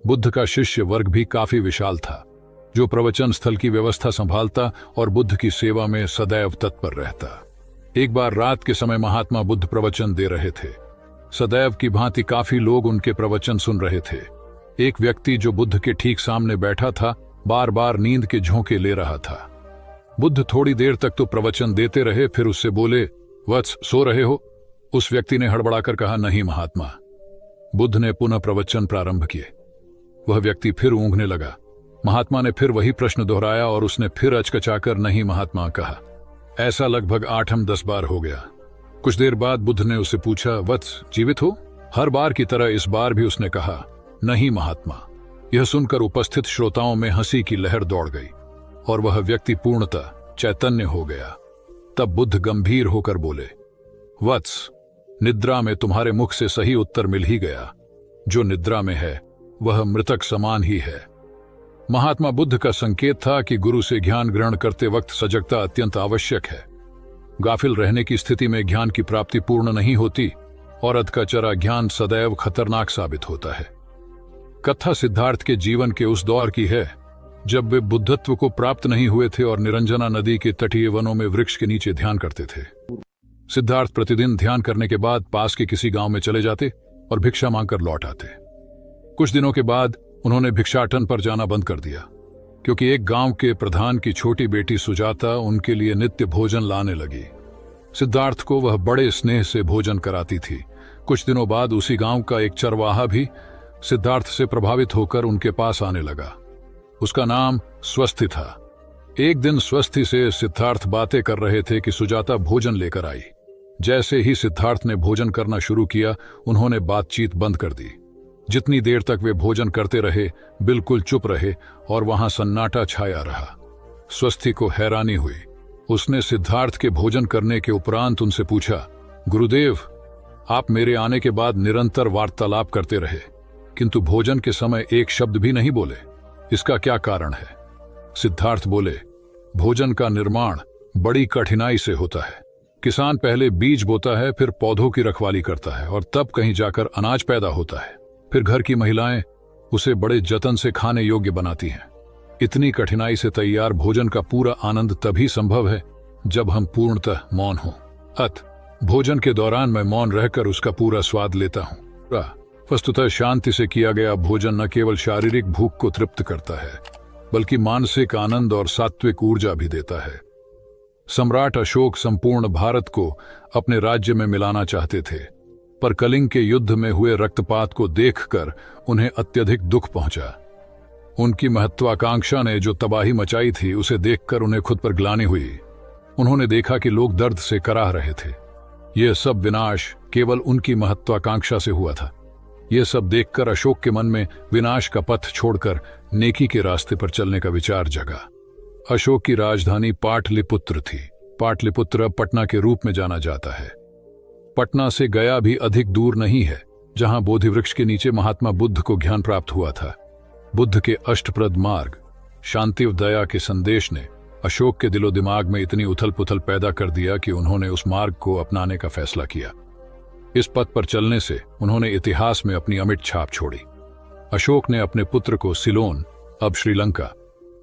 बुद्ध का शिष्य वर्ग भी काफी विशाल था, जो प्रवचन स्थल की व्यवस्था संभालता और बुद्ध की सेवा में सदैव तत्पर रहता। एक बार रात के समय महात्मा बुद्ध प्रवचन दे रहे थे। सदैव की भांति काफी लोग उनके प्रवचन सुन रहे थे। एक व्यक्ति जो बुद्ध के ठीक सामने बैठा था बार बार नींद के झोंके ले रहा था। बुद्ध थोड़ी देर तक तो प्रवचन देते रहे, फिर उससे बोले, वत्स, सो रहे हो? उस व्यक्ति ने हड़बड़ाकर कहा, नहीं महात्मा। बुद्ध ने पुनः प्रवचन प्रारंभ किए। वह व्यक्ति फिर ऊँघने लगा। महात्मा ने फिर वही प्रश्न दोहराया और उसने फिर अचकचाकर नहीं महात्मा कहा। ऐसा लगभग 8-10 बार हो गया। कुछ देर बाद बुद्ध ने उससे पूछा, वत्स, जीवित हो? हर बार की तरह इस बार भी उसने कहा, नहीं महात्मा। यह सुनकर उपस्थित श्रोताओं में हंसी की लहर दौड़ गई और वह व्यक्ति पूर्णतः चैतन्य हो गया। तब बुद्ध गंभीर होकर बोले, वत्स, निद्रा में तुम्हारे मुख से सही उत्तर मिल ही गया। जो निद्रा में है वह मृतक समान ही है। महात्मा बुद्ध का संकेत था कि गुरु से ज्ञान ग्रहण करते वक्त सजगता अत्यंत आवश्यक है। गाफिल रहने की स्थिति में ज्ञान की प्राप्ति पूर्ण नहीं होती और अध का चरा ज्ञान सदैव खतरनाक साबित होता है। कथा सिद्धार्थ के जीवन के उस दौर की है जब वे बुद्धत्व को प्राप्त नहीं हुए थे और निरंजना नदी के तटीय वनों में वृक्ष के नीचे ध्यान करते थे। सिद्धार्थ प्रतिदिन ध्यान करने के बाद पास के किसी गांव में चले जाते और भिक्षा मांगकर लौट आते। कुछ दिनों के बाद उन्होंने भिक्षाटन पर जाना बंद कर दिया, क्योंकि एक गांव के प्रधान की छोटी बेटी सुजाता उनके लिए नित्य भोजन लाने लगी। सिद्धार्थ को वह बड़े स्नेह से भोजन कराती थी। कुछ दिनों बाद उसी गांव का एक चरवाहा भी सिद्धार्थ से प्रभावित होकर उनके पास आने लगा। उसका नाम स्वस्थि था। एक दिन स्वस्थि से सिद्धार्थ बातें कर रहे थे कि सुजाता भोजन लेकर आई। जैसे ही सिद्धार्थ ने भोजन करना शुरू किया, उन्होंने बातचीत बंद कर दी। जितनी देर तक वे भोजन करते रहे, बिल्कुल चुप रहे और वहां सन्नाटा छाया रहा। स्वस्थि को हैरानी हुई। उसने सिद्धार्थ के भोजन करने के उपरांत उनसे पूछा, गुरुदेव, आप मेरे आने के बाद निरंतर वार्तालाप करते रहे, किंतु भोजन के समय एक शब्द भी नहीं बोले। इसका क्या कारण है? सिद्धार्थ बोले, भोजन का निर्माण बड़ी कठिनाई से होता है। किसान पहले बीज बोता है, फिर पौधों की रखवाली करता है और तब कहीं जाकर अनाज पैदा होता है। फिर घर की महिलाएं उसे बड़े जतन से खाने योग्य बनाती हैं। इतनी कठिनाई से तैयार भोजन का पूरा आनंद तभी संभव है जब हम पूर्णतः मौन हों। भोजन के दौरान मैं मौन रहकर उसका पूरा स्वाद लेता हूं। वस्तुतः शांति से किया गया भोजन न केवल शारीरिक भूख को तृप्त करता है, बल्कि मानसिक आनंद और सात्विक ऊर्जा भी देता है। सम्राट अशोक संपूर्ण भारत को अपने राज्य में मिलाना चाहते थे, पर कलिंग के युद्ध में हुए रक्तपात को देखकर उन्हें अत्यधिक दुख पहुंचा। उनकी महत्वाकांक्षा ने जो तबाही मचाई थी, उसे देखकर उन्हें खुद पर ग्लानि हुई। उन्होंने देखा कि लोग दर्द से कराह रहे थे। यह सब विनाश केवल उनकी महत्वाकांक्षा से हुआ था। यह सब देखकर अशोक के मन में विनाश का पथ छोड़कर नेकी के रास्ते पर चलने का विचार जगा। अशोक की राजधानी पाटलिपुत्र थी। पाटलिपुत्र अब पटना के रूप में जाना जाता है। पटना से गया भी अधिक दूर नहीं है, जहां बोधि वृक्ष के नीचे महात्मा बुद्ध को ज्ञान प्राप्त हुआ था। बुद्ध के अष्टप्रद मार्ग, शांति व दया के संदेश ने अशोक के दिलो दिमाग में इतनी उथल पुथल पैदा कर दिया कि उन्होंने उस मार्ग को अपनाने का फैसला किया। इस पथ पर चलने से उन्होंने इतिहास में अपनी अमिट छाप छोड़ी। अशोक ने अपने पुत्र को सिलोन, अब श्रीलंका,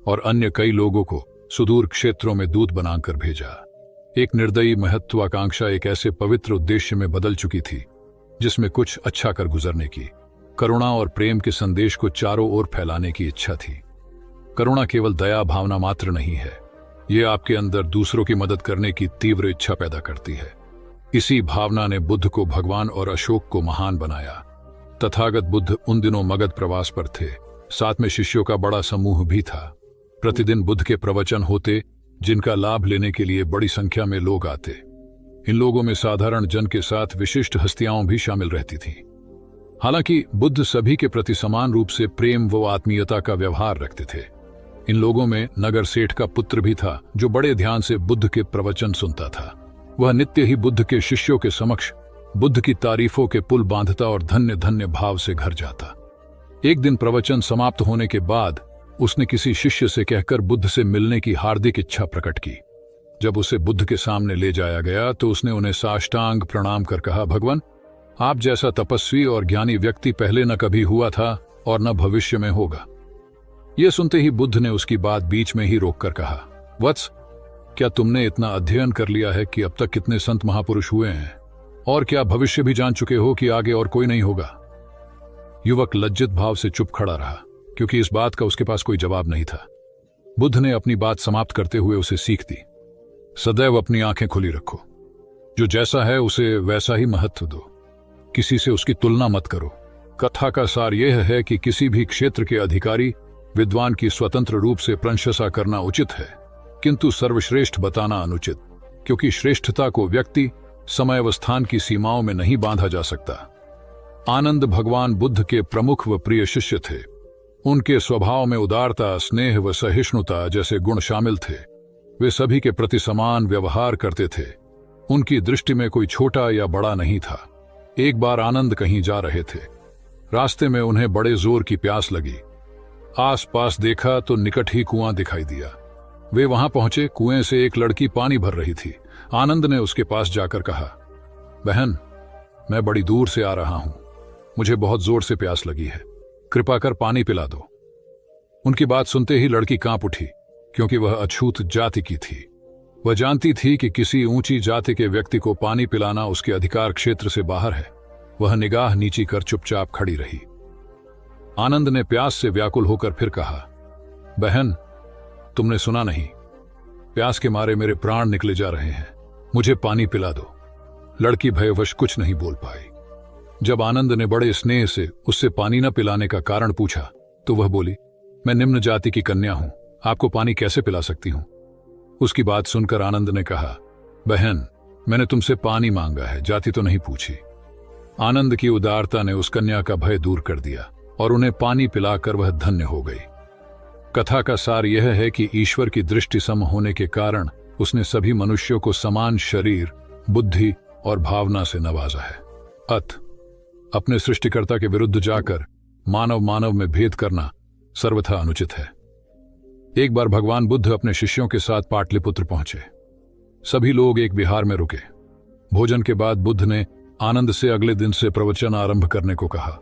और अन्य कई लोगों को सुदूर क्षेत्रों में दूत बनाकर भेजा। एक निर्दयी महत्वाकांक्षा एक ऐसे पवित्र उद्देश्य में बदल चुकी थी जिसमें कुछ अच्छा कर गुजरने की करुणा और प्रेम के संदेश को चारों ओर फैलाने की इच्छा थी। करुणा केवल दया भावना मात्र नहीं है, ये आपके अंदर दूसरों की मदद करने की तीव्र इच्छा पैदा करती है। इसी भावना ने बुद्ध को भगवान और अशोक को महान बनाया। तथागत बुद्ध उन दिनों मगध प्रवास पर थे, साथ में शिष्यों का बड़ा समूह भी था। प्रतिदिन बुद्ध के प्रवचन होते, जिनका लाभ लेने के लिए बड़ी संख्या में लोग आते। इन लोगों में साधारण जन के साथ विशिष्ट हस्तियां भी शामिल रहती थीं। हालांकि बुद्ध सभी के प्रति समान रूप से प्रेम व आत्मीयता का व्यवहार रखते थे। इन लोगों में नगर सेठ का पुत्र भी था, जो बड़े ध्यान से बुद्ध के प्रवचन सुनता था। वह नित्य ही बुद्ध के शिष्यों के समक्ष बुद्ध की तारीफों के पुल बांधता और धन्य धन्य भाव से घर जाता। एक दिन प्रवचन समाप्त होने के बाद उसने किसी शिष्य से कहकर बुद्ध से मिलने की हार्दिक इच्छा प्रकट की। जब उसे बुद्ध के सामने ले जाया गया तो उसने उन्हें साष्टांग प्रणाम कर कहा, भगवान, आप जैसा तपस्वी और ज्ञानी व्यक्ति पहले न कभी हुआ था और न भविष्य में होगा। यह सुनते ही बुद्ध ने उसकी बात बीच में ही रोककर कहा, वत्स, क्या तुमने इतना अध्ययन कर लिया है कि अब तक कितने संत महापुरुष हुए हैं, और क्या भविष्य भी जान चुके हो कि आगे और कोई नहीं होगा? युवक लज्जित भाव से चुप खड़ा रहा, क्योंकि इस बात का उसके पास कोई जवाब नहीं था। बुद्ध ने अपनी बात समाप्त करते हुए उसे सीख दी, सदैव अपनी आंखें खुली रखो। जो जैसा है उसे वैसा ही महत्व दो, किसी से उसकी तुलना मत करो। कथा का सार यह है कि किसी भी क्षेत्र के अधिकारी विद्वान की स्वतंत्र रूप से प्रशंसा करना उचित है, किंतु सर्वश्रेष्ठ बताना अनुचित, क्योंकि श्रेष्ठता को व्यक्ति, समय व स्थान की सीमाओं में नहीं बांधा जा सकता। आनंद भगवान बुद्ध के प्रमुख व प्रिय शिष्य थे। उनके स्वभाव में उदारता, स्नेह व सहिष्णुता जैसे गुण शामिल थे। वे सभी के प्रति समान व्यवहार करते थे। उनकी दृष्टि में कोई छोटा या बड़ा नहीं था। एक बार आनंद कहीं जा रहे थे। रास्ते में उन्हें बड़े जोर की प्यास लगी। आसपास देखा तो निकट ही कुआं दिखाई दिया। वे वहां पहुंचे। कुएं से एक लड़की पानी भर रही थी। आनंद ने उसके पास जाकर कहा, बहन, मैं बड़ी दूर से आ रहा हूं, मुझे बहुत जोर से प्यास लगी है, कृपा कर पानी पिला दो। उनकी बात सुनते ही लड़की कांप उठी, क्योंकि वह अछूत जाति की थी। वह जानती थी कि किसी ऊंची जाति के व्यक्ति को पानी पिलाना उसके अधिकार क्षेत्र से बाहर है। वह निगाह नीची कर चुपचाप खड़ी रही। आनंद ने प्यास से व्याकुल होकर फिर कहा, बहन, तुमने सुना नहीं, प्यास के मारे मेरे प्राण निकले जा रहे हैं, मुझे पानी पिला दो। लड़की भयवश कुछ नहीं बोल पाई। जब आनंद ने बड़े स्नेह से उससे पानी न पिलाने का कारण पूछा तो वह बोली, मैं निम्न जाति की कन्या हूं, आपको पानी कैसे पिला सकती हूं? उसकी बात सुनकर आनंद ने कहा, बहन, मैंने तुमसे पानी मांगा है, जाति तो नहीं पूछी। आनंद की उदारता ने उस कन्या का भय दूर कर दिया और उन्हें पानी पिलाकर वह धन्य हो गई। कथा का सार यह है कि ईश्वर की दृष्टि सम होने के कारण उसने सभी मनुष्यों को समान शरीर, बुद्धि और भावना से नवाजा है। अपने सृष्टिकर्ता के विरुद्ध जाकर मानव मानव में भेद करना सर्वथा अनुचित है। एक बार भगवान बुद्ध अपने शिष्यों के साथ पाटलिपुत्र पहुंचे। सभी लोग एक विहार में रुके। भोजन के बाद बुद्ध ने आनंद से अगले दिन से प्रवचन आरंभ करने को कहा।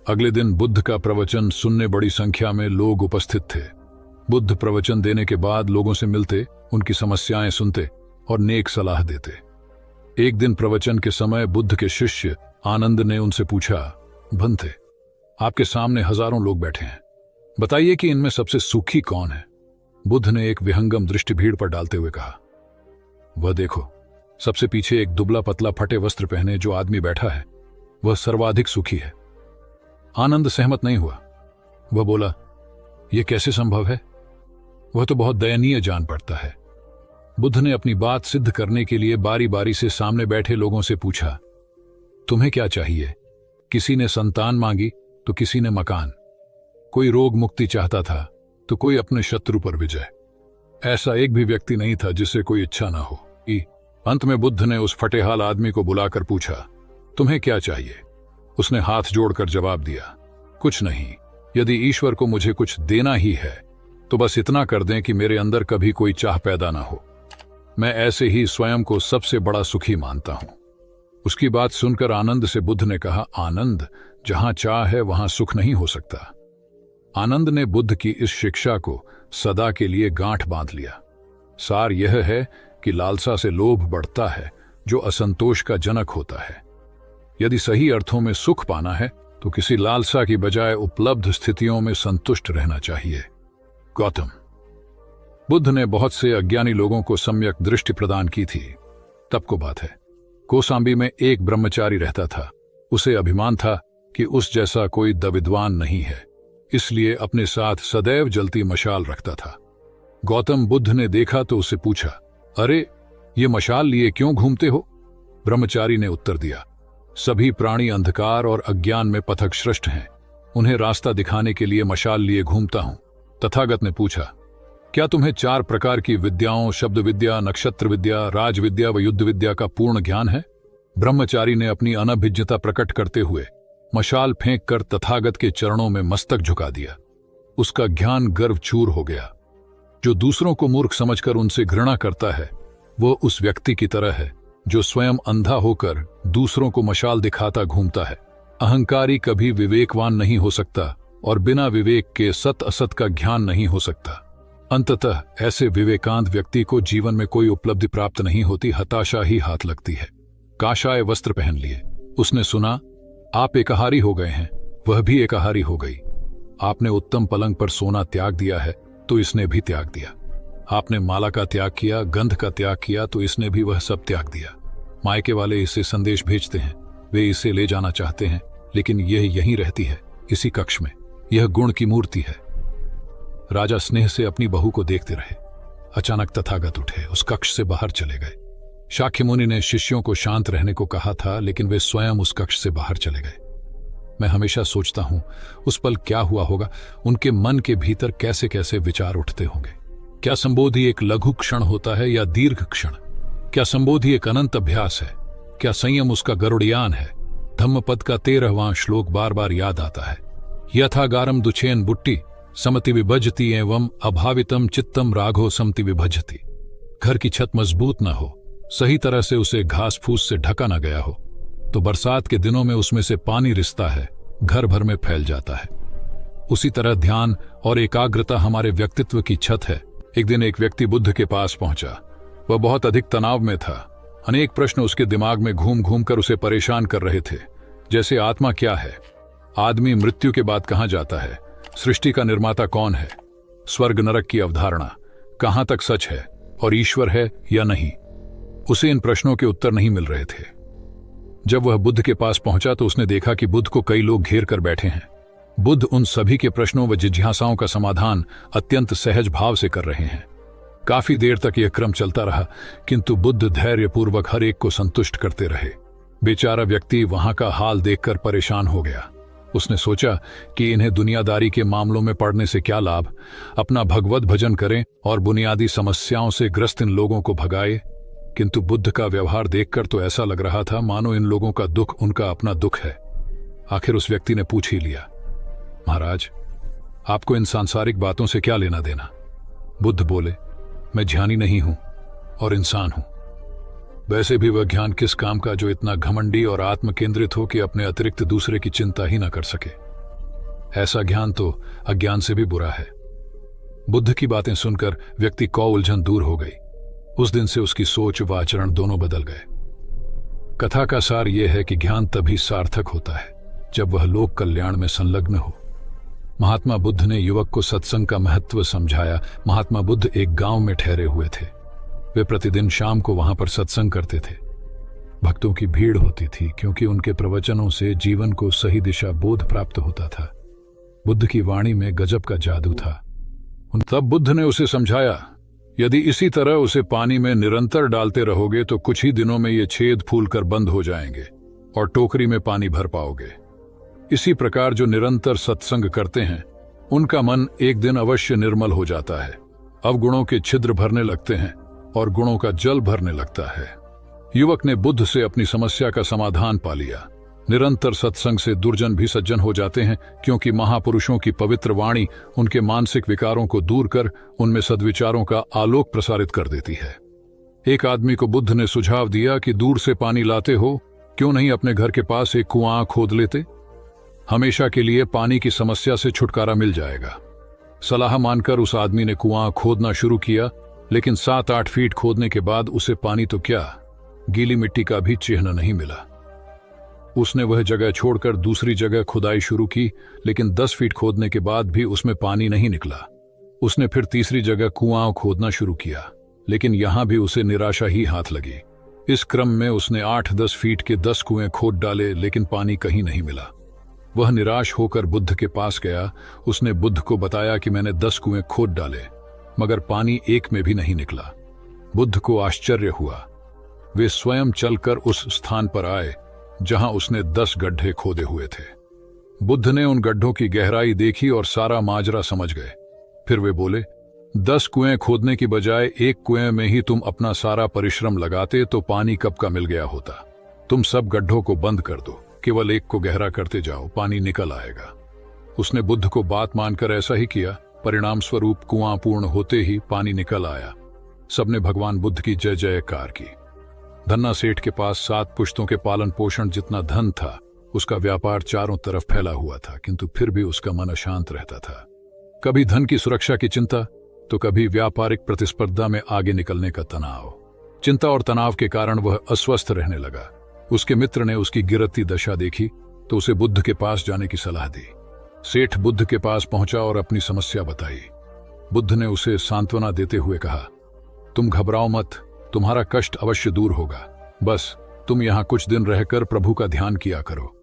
अगले दिन बुद्ध का प्रवचन सुनने बड़ी संख्या में लोग उपस्थित थे। बुद्ध प्रवचन देने के बाद लोगों से मिलते, उनकी समस्याएं सुनते और नेक सलाह देते। एक दिन प्रवचन के समय बुद्ध के शिष्य आनंद ने उनसे पूछा, भंते, आपके सामने हजारों लोग बैठे हैं, बताइए कि इनमें सबसे सुखी कौन है? बुद्ध ने एक विहंगम दृष्टि भीड़ पर डालते हुए कहा, वह देखो, सबसे पीछे एक दुबला पतला फटे वस्त्र पहने जो आदमी बैठा है, वह सर्वाधिक सुखी है। आनंद सहमत नहीं हुआ। वह बोला, यह कैसे संभव है? वह तो बहुत दयनीय जान पड़ता है। बुद्ध ने अपनी बात सिद्ध करने के लिए बारी बारी से सामने बैठे लोगों से पूछा, तुम्हें क्या चाहिए? किसी ने संतान मांगी तो किसी ने मकान, कोई रोग मुक्ति चाहता था तो कोई अपने शत्रु पर विजय। ऐसा एक भी व्यक्ति नहीं था जिससे कोई इच्छा ना हो। अंत में बुद्ध ने उस फटेहाल आदमी को बुलाकर पूछा, तुम्हें क्या चाहिए? उसने हाथ जोड़कर जवाब दिया, कुछ नहीं, यदि ईश्वर को मुझे कुछ देना ही है तो बस इतना कर दें कि मेरे अंदर कभी कोई चाह पैदा ना हो। मैं ऐसे ही स्वयं को सबसे बड़ा सुखी मानता हूं। उसकी बात सुनकर आनंद से बुद्ध ने कहा, आनंद, जहां चाह है वहां सुख नहीं हो सकता। आनंद ने बुद्ध की इस शिक्षा को सदा के लिए गांठ बांध लिया। सार यह है कि लालसा से लोभ बढ़ता है, जो असंतोष का जनक होता है। यदि सही अर्थों में सुख पाना है तो किसी लालसा की बजाय उपलब्ध स्थितियों में संतुष्ट रहना चाहिए। गौतम बुद्ध ने बहुत से अज्ञानी लोगों को सम्यक दृष्टि प्रदान की थी। तब को बात है, कौसाम्बी में एक ब्रह्मचारी रहता था। उसे अभिमान था कि उस जैसा कोई विद्वान नहीं है, इसलिए अपने साथ सदैव जलती मशाल रखता था। गौतम बुद्ध ने देखा तो उससे पूछा, अरे ये मशाल लिए क्यों घूमते हो? ब्रह्मचारी ने उत्तर दिया, सभी प्राणी अंधकार और अज्ञान में पथश्रष्ट हैं, उन्हें रास्ता दिखाने के लिए मशाल लिए घूमता हूं। तथागत ने पूछा, क्या तुम्हें 4 प्रकार की विद्याओं, शब्द विद्या, नक्षत्र विद्या, राज विद्या व युद्ध विद्या का पूर्ण ज्ञान है? ब्रह्मचारी ने अपनी अनभिज्ञता प्रकट करते हुए मशाल फेंक कर तथागत के चरणों में मस्तक झुका दिया। उसका ज्ञान गर्व चूर हो गया। जो दूसरों को मूर्ख समझकर उनसे घृणा करता है, वो उस व्यक्ति की तरह है जो स्वयं अंधा होकर दूसरों को मशाल दिखाता घूमता है। अहंकारी कभी विवेकवान नहीं हो सकता और बिना विवेक के सत असत का ज्ञान नहीं हो सकता। अंततः ऐसे विवेकांत व्यक्ति को जीवन में कोई उपलब्धि प्राप्त नहीं होती, हताशा ही हाथ लगती है। काशाय वस्त्र पहन लिए। उसने सुना, आप एकाहारी हो गए हैं, वह भी एकाहारी हो गई। आपने उत्तम पलंग पर सोना त्याग दिया है तो इसने भी त्याग दिया। आपने माला का त्याग किया, गंध का त्याग किया तो इसने भी वह सब त्याग दिया। मायके वाले इसे संदेश भेजते हैं, वे इसे ले जाना चाहते हैं, लेकिन यह यहीं रहती है, इसी कक्ष में। यह गुण की मूर्ति है। राजा स्नेह से अपनी बहू को देखते रहे। अचानक तथागत उठे, उस कक्ष से बाहर चले गए। शाक्य मुनि ने शिष्यों को शांत रहने को कहा था, लेकिन वे स्वयं उस कक्ष से बाहर चले गए। मैं हमेशा सोचता हूं उस पल क्या हुआ होगा, उनके मन के भीतर कैसे कैसे विचार उठते होंगे। क्या संबोधि एक लघु क्षण होता है या दीर्घ क्षण? क्या संबोधि एक अनंत अभ्यास है? क्या संयम उसका गरुड़यान है? धम्मपद का 13वां श्लोक बार बार याद आता है। यथागारम दुछेन बुट्टी समति विभजति एवं अभावितम चित्तम राघो समति विभजति। घर की छत मजबूत ना हो, सही तरह से उसे घास फूस से ढका ना गया हो, तो बरसात के दिनों में उसमें से पानी रिसता है, घर भर में फैल जाता है। उसी तरह ध्यान और एकाग्रता हमारे व्यक्तित्व की छत है। एक दिन एक व्यक्ति बुद्ध के पास पहुंचा। वह बहुत अधिक तनाव में था। अनेक प्रश्न उसके दिमाग में घूम घूम कर उसे परेशान कर रहे थे, जैसे आत्मा क्या है, आदमी मृत्यु के बाद कहां जाता है, सृष्टि का निर्माता कौन है, स्वर्ग नरक की अवधारणा कहां तक सच है और ईश्वर है या नहीं। उसे इन प्रश्नों के उत्तर नहीं मिल रहे थे। जब वह बुद्ध के पास पहुंचा तो उसने देखा कि बुद्ध को कई लोग घेर कर बैठे हैं। बुद्ध उन सभी के प्रश्नों व जिज्ञासाओं का समाधान अत्यंत सहज भाव से कर रहे हैं। काफी देर तक यह क्रम चलता रहा, किंतु बुद्ध धैर्यपूर्वक हर एक को संतुष्ट करते रहे। बेचारा व्यक्ति वहां का हाल देखकर परेशान हो गया। उसने सोचा कि इन्हें दुनियादारी के मामलों में पड़ने से क्या लाभ, अपना भगवत भजन करें और बुनियादी समस्याओं से ग्रस्त इन लोगों को भगाए। किंतु बुद्ध का व्यवहार देखकर तो ऐसा लग रहा था मानो इन लोगों का दुख उनका अपना दुख है। आखिर उस व्यक्ति ने पूछ ही लिया, महाराज, आपको इन सांसारिक बातों से क्या लेना देना? बुद्ध बोले, मैं ज्ञानी नहीं हूं और इंसान हूं। वैसे भी वह ज्ञान किस काम का जो इतना घमंडी और आत्म केंद्रित हो कि अपने अतिरिक्त दूसरे की चिंता ही न कर सके। ऐसा ज्ञान तो अज्ञान से भी बुरा है। बुद्ध की बातें सुनकर व्यक्ति को उलझन दूर हो गई। उस दिन से उसकी सोच व आचरण दोनों बदल गए। कथा का सार यह है कि ज्ञान तभी सार्थक होता है जब वह लोक कल्याण में संलग्न हो। महात्मा बुद्ध ने युवक को सत्संग का महत्व समझाया। महात्मा बुद्ध एक गांव में ठहरे हुए थे। वे प्रतिदिन शाम को वहां पर सत्संग करते थे। भक्तों की भीड़ होती थी क्योंकि उनके प्रवचनों से जीवन को सही दिशा बोध प्राप्त होता था। बुद्ध की वाणी में गजब का जादू था। तब बुद्ध ने उसे समझाया, यदि इसी तरह उसे पानी में निरंतर डालते रहोगे तो कुछ ही दिनों में ये छेद फूलकर बंद हो जाएंगे और टोकरी में पानी भर पाओगे। इसी प्रकार जो निरंतर सत्संग करते हैं उनका मन एक दिन अवश्य निर्मल हो जाता है। अवगुणों के छिद्र भरने लगते हैं और गुणों का जल भरने लगता है। युवक ने बुद्ध से अपनी समस्या का समाधान पा लिया। निरंतर सत्संग से दुर्जन भी सज्जन हो जाते हैं, क्योंकि महापुरुषों की पवित्र वाणी उनके मानसिक विकारों को दूर कर उनमें सद्विचारों का आलोक प्रसारित कर देती है। एक आदमी को बुद्ध ने सुझाव दिया कि दूर से पानी लाते हो, क्यों नहीं अपने घर के पास एक कुआं खोद लेते? हमेशा के लिए पानी की समस्या से छुटकारा मिल जाएगा। सलाह मानकर उस आदमी ने कुआं खोदना शुरू किया, लेकिन 7-8 फीट खोदने के बाद उसे पानी तो क्या, गीली मिट्टी का भी चिन्ह नहीं मिला। उसने वह जगह छोड़कर दूसरी जगह खुदाई शुरू की, लेकिन 10 फीट खोदने के बाद भी उसमें पानी नहीं निकला। उसने फिर तीसरी जगह कुआं खोदना शुरू किया, लेकिन यहां भी उसे निराशा ही हाथ लगी। इस क्रम में उसने 8-10 फीट के 10 कुएं खोद डाले, लेकिन पानी कहीं नहीं मिला। वह निराश होकर बुद्ध के पास गया। उसने बुद्ध को बताया कि मैंने 10 कुएं खोद डाले, मगर पानी एक में भी नहीं निकला। बुद्ध को आश्चर्य हुआ। वे स्वयं चलकर उस स्थान पर आए जहां उसने 10 गड्ढे खोदे हुए थे। बुद्ध ने उन गड्ढों की गहराई देखी और सारा माजरा समझ गए। फिर वे बोले, 10 कुएं खोदने की बजाय एक कुएं में ही तुम अपना सारा परिश्रम लगाते तो पानी कब का मिल गया होता। तुम सब गड्ढों को बंद कर दो, केवल एक को गहरा करते जाओ, पानी निकल आएगा। उसने बुद्ध को बात मानकर ऐसा ही किया। परिणाम स्वरूप कुआं पूर्ण होते ही पानी निकल आया। सबने भगवान बुद्ध की जय जयकार की। धन्ना सेठ के पास 7 पुश्तों के पालन पोषण जितना धन था। उसका व्यापार चारों तरफ फैला हुआ था, किंतु फिर भी उसका मन अशांत रहता था। कभी धन की सुरक्षा की चिंता, तो कभी व्यापारिक प्रतिस्पर्धा में आगे निकलने का तनाव। चिंता और तनाव के कारण वह अस्वस्थ रहने लगा। उसके मित्र ने उसकी गिरती दशा देखी तो उसे बुद्ध के पास जाने की सलाह दी। सेठ बुद्ध के पास पहुंचा और अपनी समस्या बताई। बुद्ध ने उसे सांत्वना देते हुए कहा, तुम घबराओ मत, तुम्हारा कष्ट अवश्य दूर होगा। बस तुम यहां कुछ दिन रहकर प्रभु का ध्यान किया करो।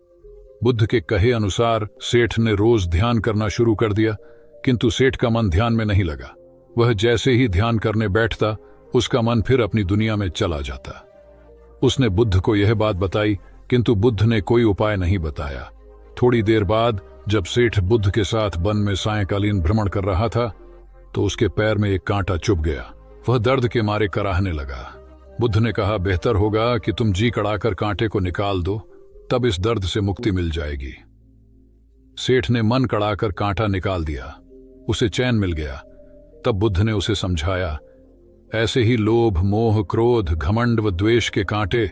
बुद्ध के कहे अनुसार सेठ ने रोज ध्यान करना शुरू कर दिया, किंतु सेठ का मन ध्यान में नहीं लगा। वह जैसे ही ध्यान करने बैठता, उसका मन फिर अपनी दुनिया में चला जाता। उसने बुद्ध को यह बात बताई, किंतु बुद्ध ने कोई उपाय नहीं बताया। थोड़ी देर बाद जब सेठ बुद्ध के साथ वन में सायंकालीन भ्रमण कर रहा था, तो उसके पैर में एक कांटा चुभ गया। वह दर्द के मारे कराहने लगा। बुद्ध ने कहा, बेहतर होगा कि तुम जी कड़ाकर कांटे को निकाल दो, तब इस दर्द से मुक्ति मिल जाएगी। सेठ ने मन कड़ाकर कांटा निकाल दिया। उसे चैन मिल गया। तब बुद्ध ने उसे समझाया, ऐसे ही लोभ, मोह, क्रोध, घमंड व द्वेष के कांटे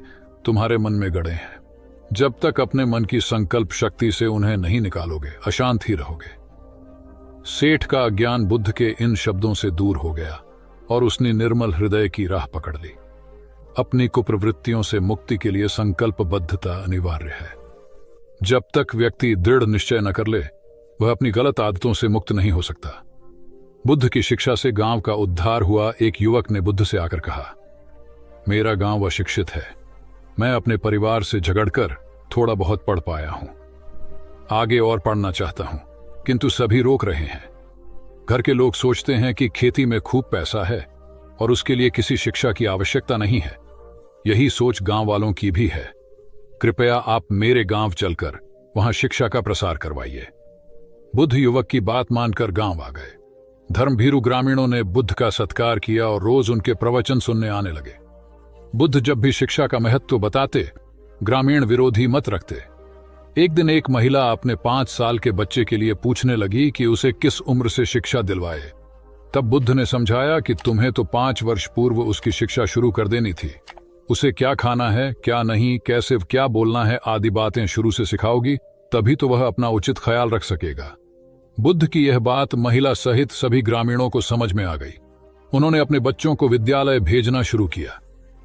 तुम्हारे मन में गड़े हैं। जब तक अपने मन की संकल्प शक्ति से उन्हें नहीं निकालोगे, अशांत ही रहोगे। सेठ का अज्ञान बुद्ध के इन शब्दों से दूर हो गया और उसने निर्मल हृदय की राह पकड़ ली। अपनी कुप्रवृत्तियों से मुक्ति के लिए संकल्पबद्धता अनिवार्य है। जब तक व्यक्ति दृढ़ निश्चय न कर ले, वह अपनी गलत आदतों से मुक्त नहीं हो सकता। बुद्ध की शिक्षा से गांव का उद्धार हुआ। एक युवक ने बुद्ध से आकर कहा, मेरा गांव अशिक्षित है। मैं अपने परिवार से झगड़कर थोड़ा बहुत पढ़ पाया हूं। आगे और पढ़ना चाहता हूं, किंतु सभी रोक रहे हैं। घर के लोग सोचते हैं कि खेती में खूब पैसा है और उसके लिए किसी शिक्षा की आवश्यकता नहीं है। यही सोच गांव वालों की भी है। कृपया आप मेरे गांव चलकर वहां शिक्षा का प्रसार करवाइए। बुद्ध युवक की बात मानकर गांव आ गए। धर्मभीरू ग्रामीणों ने बुद्ध का सत्कार किया और रोज उनके प्रवचन सुनने आने लगे। बुद्ध जब भी शिक्षा का महत्व बताते, ग्रामीण विरोधी मत रखते। एक दिन एक महिला अपने 5 साल के बच्चे के लिए पूछने लगी कि उसे किस उम्र से शिक्षा दिलवाए। तब बुद्ध ने समझाया कि तुम्हें तो 5 वर्ष पूर्व उसकी शिक्षा शुरू कर देनी थी। उसे क्या खाना है, क्या नहीं, कैसे क्या बोलना है आदि बातें शुरू से सिखाओगी, तभी तो वह अपना उचित ख्याल रख सकेगा। बुद्ध की यह बात महिला सहित सभी ग्रामीणों को समझ में आ गई। उन्होंने अपने बच्चों को विद्यालय भेजना शुरू किया।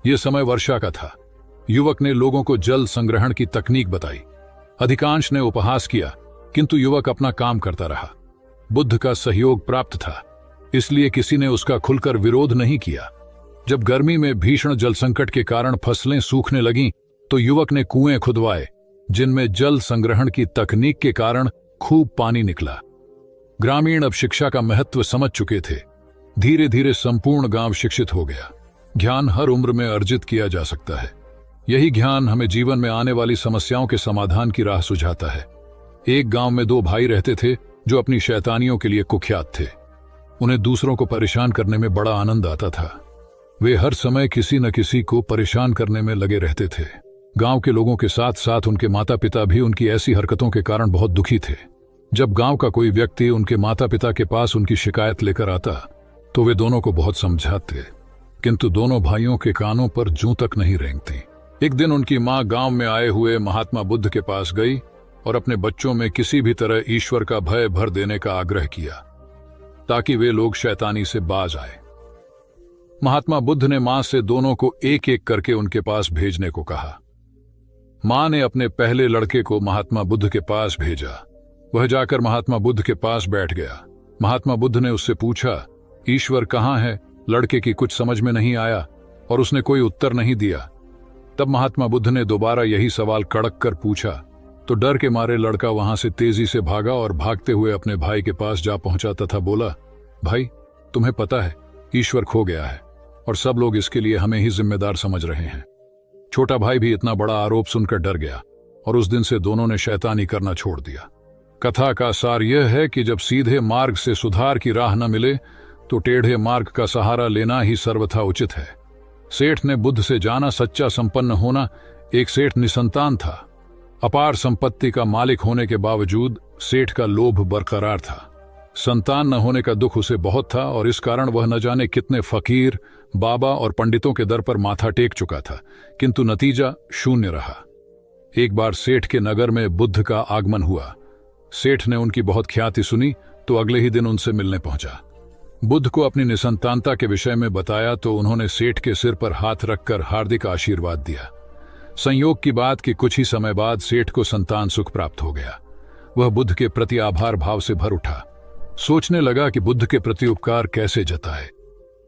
यह समय वर्षा का था। युवक ने लोगों को जल संग्रहण की तकनीक बताई। अधिकांश ने उपहास किया, किंतु युवक अपना काम करता रहा। बुद्ध का सहयोग प्राप्त था, इसलिए किसी ने उसका खुलकर विरोध नहीं किया। जब गर्मी में भीषण जल संकट के कारण फसलें सूखने लगीं, तो युवक ने कुएं खुदवाए, जिनमें जल संग्रहण की तकनीक के कारण खूब पानी निकला। ग्रामीण अब शिक्षा का महत्व समझ चुके थे। धीरे धीरे संपूर्ण गांव शिक्षित हो गया। ज्ञान हर उम्र में अर्जित किया जा सकता है। यही ज्ञान हमें जीवन में आने वाली समस्याओं के समाधान की राह सुझाता है। एक गांव में 2 भाई रहते थे जो अपनी शैतानियों के लिए कुख्यात थे। उन्हें दूसरों को परेशान करने में बड़ा आनंद आता था। वे हर समय किसी न किसी को परेशान करने में लगे रहते थे। गांव के लोगों के साथ साथ उनके माता पिता भी उनकी ऐसी हरकतों के कारण बहुत दुखी थे। जब गांव का कोई व्यक्ति उनके माता पिता के पास उनकी शिकायत लेकर आता, तो वे दोनों को बहुत समझाते, किंतु दोनों भाइयों के कानों पर जूं तक नहीं रेंगती। एक दिन उनकी मां गांव में आए हुए महात्मा बुद्ध के पास गई और अपने बच्चों में किसी भी तरह ईश्वर का भय भर देने का आग्रह किया, ताकि वे लोग शैतानी से बाज आए। महात्मा बुद्ध ने मां से दोनों को एक एक करके उनके पास भेजने को कहा। मां ने अपने पहले लड़के को महात्मा बुद्ध के पास भेजा। वह जाकर महात्मा बुद्ध के पास बैठ गया। महात्मा बुद्ध ने उससे पूछा, ईश्वर कहाँ है? लड़के की कुछ समझ में नहीं आया और उसने कोई उत्तर नहीं दिया। तब महात्मा बुद्ध ने दोबारा यही सवाल कड़क कर पूछा तो डर के मारे लड़का वहां से तेजी से भागा और भागते हुए अपने भाई के पास जा पहुंचा तथा बोला, भाई, तुम्हें पता है ईश्वर खो गया है और सब लोग इसके लिए हमें ही जिम्मेदार समझ रहे हैं। छोटा भाई भी इतना बड़ा आरोप सुनकर डर गया और उस दिन से दोनों ने शैतानी करना छोड़ दिया। कथा का सार यह है कि जब सीधे मार्ग से सुधार की राह न मिले तो टेढ़े मार्ग का सहारा लेना ही सर्वथा उचित है। सेठ ने बुद्ध से जाना सच्चा संपन्न होना। एक सेठ निसंतान था। अपार संपत्ति का मालिक होने के बावजूद सेठ का लोभ बरकरार था। संतान न होने का दुख उसे बहुत था और इस कारण वह न जाने कितने फकीर, बाबा और पंडितों के दर पर माथा टेक चुका था, किंतु नतीजा शून्य रहा। एक बार सेठ के नगर में बुद्ध का आगमन हुआ। सेठ ने उनकी बहुत ख्याति सुनी तो अगले ही दिन उनसे मिलने पहुंचा। बुद्ध को अपनी निसंतानता के विषय में बताया तो उन्होंने सेठ के सिर पर हाथ रखकर हार्दिक आशीर्वाद दिया। संयोग की बात कि कुछ ही समय बाद सेठ को संतान सुख प्राप्त हो गया। वह बुद्ध के प्रति आभार भाव से भर उठा। सोचने लगा कि बुद्ध के प्रति उपकार कैसे जताए।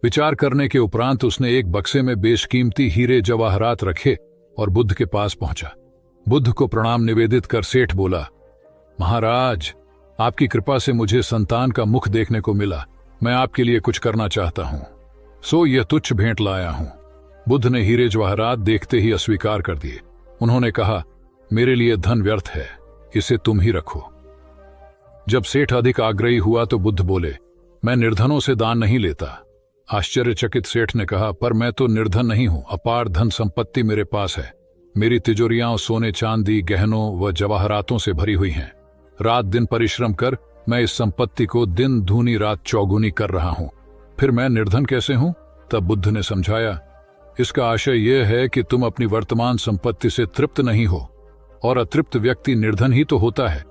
विचार करने के उपरांत उसने एक बक्से में बेशकीमती हीरे जवाहरात रखे और बुद्ध के पास पहुंचा। बुद्ध को प्रणाम निवेदित कर सेठ बोला, महाराज, आपकी कृपा से मुझे संतान का मुख देखने को मिला। मैं आपके लिए कुछ करना चाहता हूं, सो यह तुच्छ भेंट लाया हूं। बुद्ध ने हीरे जवाहरात देखते ही अस्वीकार कर दिए। उन्होंने कहा, मेरे लिए धन व्यर्थ है, इसे तुम ही रखो। जब सेठ अधिक आग्रही हुआ तो बुद्ध बोले, मैं निर्धनों से दान नहीं लेता। आश्चर्यचकित सेठ ने कहा, पर मैं तो निर्धन नहीं हूं, अपार धन संपत्ति मेरे पास है। मेरी तिजोरियां सोने चांदी, गहनों व जवाहरातों से भरी हुई हैं। रात दिन परिश्रम कर मैं इस संपत्ति को दिन दूनी रात चौगुनी कर रहा हूं, फिर मैं निर्धन कैसे हूं? तब बुद्ध ने समझाया, इसका आशय यह है कि तुम अपनी वर्तमान संपत्ति से तृप्त नहीं हो, और अतृप्त व्यक्ति निर्धन ही तो होता है,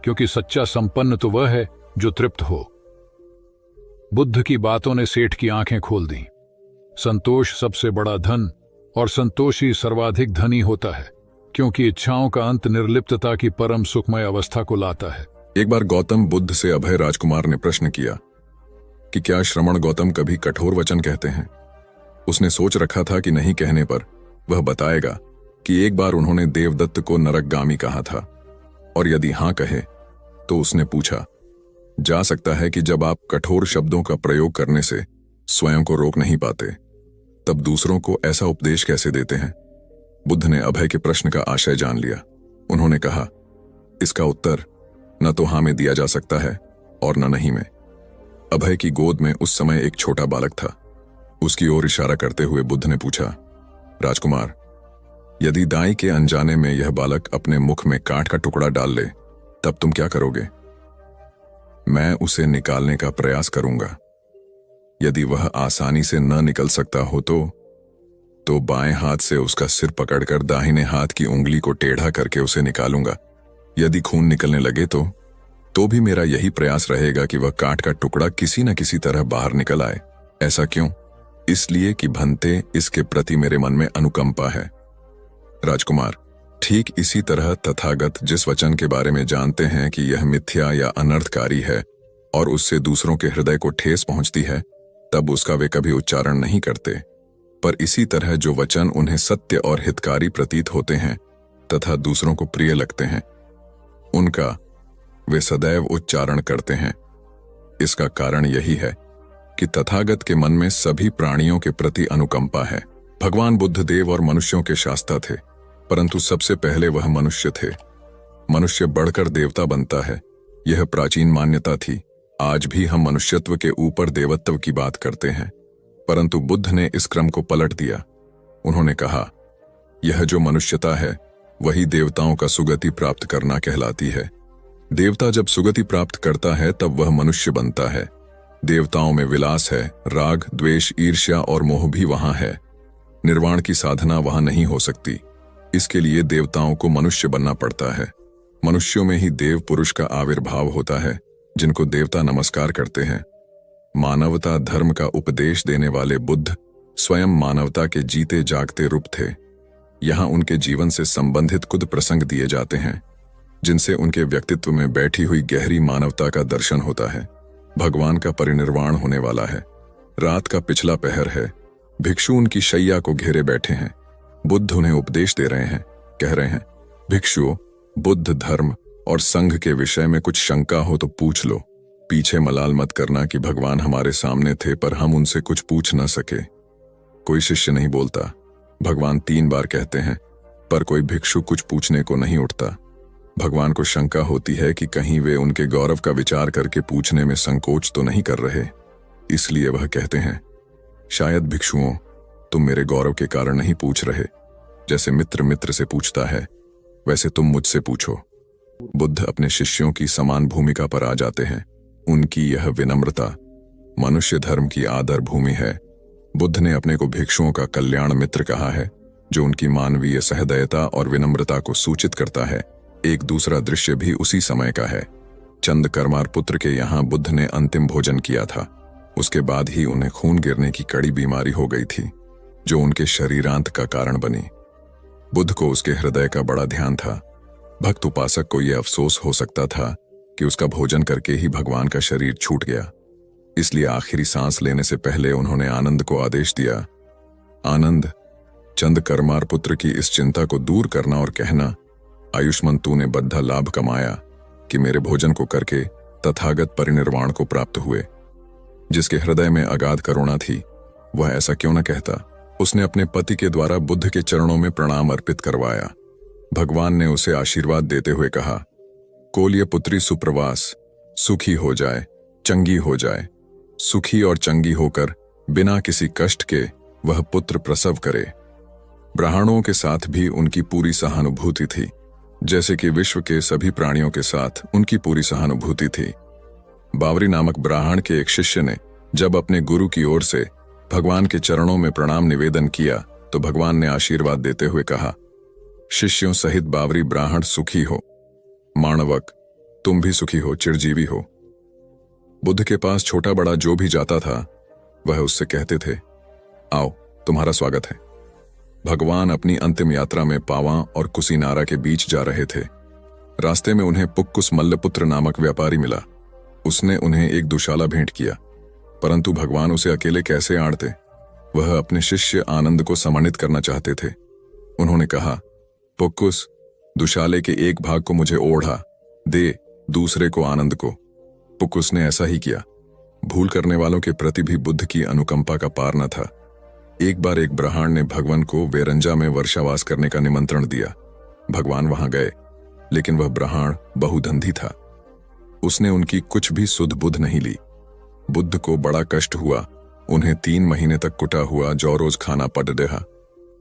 क्योंकि सच्चा संपन्न तो वह है जो तृप्त हो। बुद्ध की बातों ने सेठ की आंखें खोल दी। संतोष सबसे बड़ा धन और संतोषी सर्वाधिक धनी होता है, क्योंकि इच्छाओं का अंत निर्लिप्तता की परम सुखमय अवस्था को लाता है। एक बार गौतम बुद्ध से अभय राजकुमार ने प्रश्न किया कि क्या श्रमण गौतम कभी कठोर वचन कहते हैं। उसने सोच रखा था कि नहीं कहने पर वह बताएगा कि एक बार उन्होंने देवदत्त को नरकगामी कहा था, और यदि हां कहे तो उसने पूछा, जा सकता है कि जब आप कठोर शब्दों का प्रयोग करने से स्वयं को रोक नहीं पाते, तब दूसरों को ऐसा उपदेश कैसे देते हैं। बुद्ध ने अभय के प्रश्न का आशय जान लिया। उन्होंने कहा, इसका उत्तर न तो हां में दिया जा सकता है और न नहीं में। अभय की गोद में उस समय एक छोटा बालक था। उसकी ओर इशारा करते हुए बुद्ध ने पूछा, राजकुमार, यदि दाई के अनजाने में यह बालक अपने मुख में कांट का टुकड़ा डाल ले, तब तुम क्या करोगे? मैं उसे निकालने का प्रयास करूंगा। यदि वह आसानी से न निकल सकता हो तो बाएं हाथ से उसका सिर पकड़कर दाहिने हाथ की उंगली को टेढ़ा करके उसे निकालूंगा। यदि खून निकलने लगे तो भी मेरा यही प्रयास रहेगा कि वह कांट का टुकड़ा किसी न किसी तरह बाहर निकल आए। ऐसा क्यों? इसलिए कि भंते इसके प्रति मेरे मन में अनुकंपा है। राजकुमार, ठीक इसी तरह तथागत जिस वचन के बारे में जानते हैं कि यह मिथ्या या अनर्थकारी है और उससे दूसरों के हृदय को ठेस पहुंचती है, तब उसका वे कभी उच्चारण नहीं करते। पर इसी तरह जो वचन उन्हें सत्य और हितकारी प्रतीत होते हैं तथा दूसरों को प्रिय लगते हैं, उनका वे सदैव उच्चारण करते हैं। इसका कारण यही है कि तथागत के मन में सभी प्राणियों के प्रति अनुकंपा है। भगवान बुद्ध देव और मनुष्यों के शास्ता थे, परंतु सबसे पहले वह मनुष्य थे। मनुष्य बढ़कर देवता बनता है, यह प्राचीन मान्यता थी। आज भी हम मनुष्यत्व के ऊपर देवत्व की बात करते हैं, परंतु बुद्ध ने इस क्रम को पलट दिया। उन्होंने कहा, यह जो मनुष्यता है वही देवताओं का सुगति प्राप्त करना कहलाती है। देवता जब सुगति प्राप्त करता है तब वह मनुष्य बनता है। देवताओं में विलास है, राग, द्वेष, ईर्ष्या और मोह भी वहां है। निर्वाण की साधना वहां नहीं हो सकती। इसके लिए देवताओं को मनुष्य बनना पड़ता है। मनुष्यों में ही देव पुरुष का आविर्भाव होता है, जिनको देवता नमस्कार करते हैं। मानवता धर्म का उपदेश देने वाले बुद्ध स्वयं मानवता के जीते जागते रूप थे। यहाँ उनके जीवन से संबंधित कुछ प्रसंग दिए जाते हैं जिनसे उनके व्यक्तित्व में बैठी हुई गहरी मानवता का दर्शन होता है। भगवान का परिनिर्वाण होने वाला है। रात का पिछला पहर है। भिक्षु उनकी शैया को घेरे बैठे हैं। बुद्ध उन्हें उपदेश दे रहे हैं। कह रहे हैं, भिक्षुओं, बुद्ध धर्म और संघ के विषय में कुछ शंका हो तो पूछ लो। पीछे मलाल मत करना कि भगवान हमारे सामने थे पर हम उनसे कुछ पूछ न सके। कोई शिष्य नहीं बोलता। भगवान 3 बार कहते हैं, पर कोई भिक्षु कुछ पूछने को नहीं उठता। भगवान को शंका होती है कि कहीं वे उनके गौरव का विचार करके पूछने में संकोच तो नहीं कर रहे। इसलिए वह कहते हैं, शायद भिक्षुओं, तुम मेरे गौरव के कारण नहीं पूछ रहे। जैसे मित्र मित्र से पूछता है, वैसे तुम मुझसे पूछो। बुद्ध अपने शिष्यों की समान भूमिका पर आ जाते हैं। उनकी यह विनम्रता मनुष्य धर्म की आदर भूमि है। बुद्ध ने अपने को भिक्षुओं का कल्याण मित्र कहा है, जो उनकी मानवीय सहृदयता और विनम्रता को सूचित करता है। एक दूसरा दृश्य भी उसी समय का है। चंद करमार पुत्र के यहाँ बुद्ध ने अंतिम भोजन किया था। उसके बाद ही उन्हें खून गिरने की कड़ी बीमारी हो गई थी, जो उनके शरीरांत का कारण बनी। बुद्ध को उसके हृदय का बड़ा ध्यान था। भक्त उपासक को यह अफसोस हो सकता था कि उसका भोजन करके ही भगवान का शरीर छूट गया। इसलिए आखिरी सांस लेने से पहले उन्होंने आनंद को आदेश दिया, आनंद, चंद करमार पुत्र की इस चिंता को दूर करना और कहना, आयुष्मान तूने बद्धा लाभ कमाया कि मेरे भोजन को करके तथागत परिनिर्वाण को प्राप्त हुए। जिसके हृदय में अगाध करुणा थी, वह ऐसा क्यों न कहता। उसने अपने पति के द्वारा बुद्ध के चरणों में प्रणाम अर्पित करवाया। भगवान ने उसे आशीर्वाद देते हुए कहा, कोल्य पुत्री सुप्रवास, सुखी हो जाए, चंगी हो जाए। सुखी और चंगी होकर बिना किसी कष्ट के वह पुत्र प्रसव करे। ब्राह्मणों के साथ भी उनकी पूरी सहानुभूति थी, जैसे कि विश्व के सभी प्राणियों के साथ उनकी पूरी सहानुभूति थी। बावरी नामक ब्राह्मण के एक शिष्य ने जब अपने गुरु की ओर से भगवान के चरणों में प्रणाम निवेदन किया तो भगवान ने आशीर्वाद देते हुए कहा, शिष्यों सहित बावरी ब्राह्मण सुखी हो। माणवक, तुम भी सुखी हो, चिरजीवी हो। बुद्ध के पास छोटा बड़ा जो भी जाता था, वह उससे कहते थे, आओ, तुम्हारा स्वागत है। भगवान अपनी अंतिम यात्रा में पावा और कुसीनारा के बीच जा रहे थे। रास्ते में उन्हें पुक्कुस मल्लपुत्र नामक व्यापारी मिला। उसने उन्हें एक दुशाला भेंट किया, परंतु भगवान उसे अकेले कैसे आड़ते। वह अपने शिष्य आनंद को सम्मानित करना चाहते थे। उन्होंने कहा, पुक्कुस, दुशाले के एक भाग को मुझे ओढ़ा दे, दूसरे को आनंद को। पुक्कुस ने ऐसा ही किया। भूल करने वालों के प्रति भी बुद्ध की अनुकंपा का पार न था। एक बार एक ब्राह्मण ने भगवान को वेरंजा में वर्षावास करने का निमंत्रण दिया। भगवान वहां गए, लेकिन वह ब्राह्मण बहुधंधी था। उसने उनकी कुछ भी सुध बुध नहीं ली। बुद्ध को बड़ा कष्ट हुआ। उन्हें 3 महीने तक कुटा हुआ जौ रोज खाना पड़ रहा,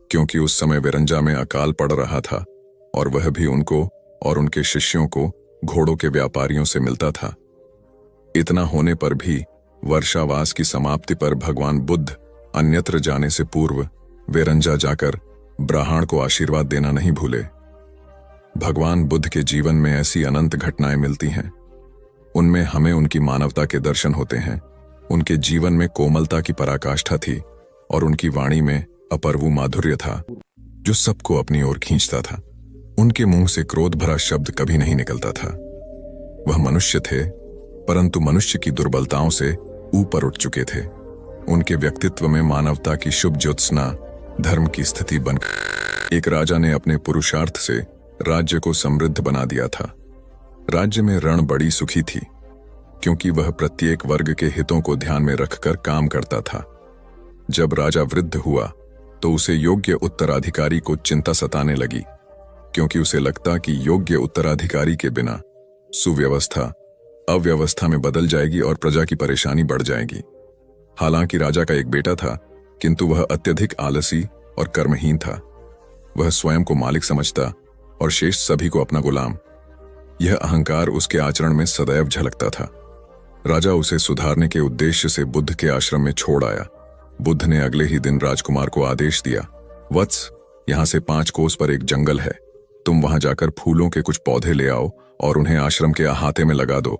क्योंकि उस समय वेरंजा में अकाल पड़ रहा था और वह भी उनको और उनके शिष्यों को घोड़ों के व्यापारियों से मिलता था। इतना होने पर भी वर्षावास की समाप्ति पर भगवान बुद्ध अन्यत्र जाने से पूर्व वेरंजा जाकर ब्राह्मण को आशीर्वाद देना नहीं भूले। भगवान बुद्ध के जीवन में ऐसी अनंत घटनाएं मिलती हैं। उनमें हमें उनकी मानवता के दर्शन होते हैं। उनके जीवन में कोमलता की पराकाष्ठा थी और उनकी वाणी में अपर्वु माधुर्य था, जो सबको अपनी ओर खींचता था। उनके मुंह से क्रोध भरा शब्द कभी नहीं निकलता था। वह मनुष्य थे, परंतु मनुष्य की दुर्बलताओं से ऊपर उठ चुके थे। उनके व्यक्तित्व में मानवता की शुभ ज्योत्सना धर्म की स्थिति बनकर एक राजा ने अपने पुरुषार्थ से राज्य को समृद्ध बना दिया था। राज्य में रण बड़ी सुखी थी, क्योंकि वह प्रत्येक वर्ग के हितों को ध्यान में रखकर काम करता था। जब राजा वृद्ध हुआ तो उसे योग्य उत्तराधिकारी को चिंता सताने लगी, क्योंकि उसे लगता कि योग्य उत्तराधिकारी के बिना सुव्यवस्था अव्यवस्था में बदल जाएगी और प्रजा की परेशानी बढ़ जाएगी। हालांकि राजा का एक बेटा था, किंतु वह अत्यधिक आलसी और कर्महीन था। वह स्वयं को मालिक समझता और शेष सभी को अपना गुलाम। यह अहंकार उसके आचरण में सदैव झलकता था। राजा उसे सुधारने के उद्देश्य से बुद्ध के आश्रम में छोड़ आया। बुद्ध ने अगले ही दिन राजकुमार को आदेश दिया, वत्स, यहां से 5 कोस पर एक जंगल है। तुम वहां जाकर फूलों के कुछ पौधे ले आओ और उन्हें आश्रम के अहाते में लगा दो।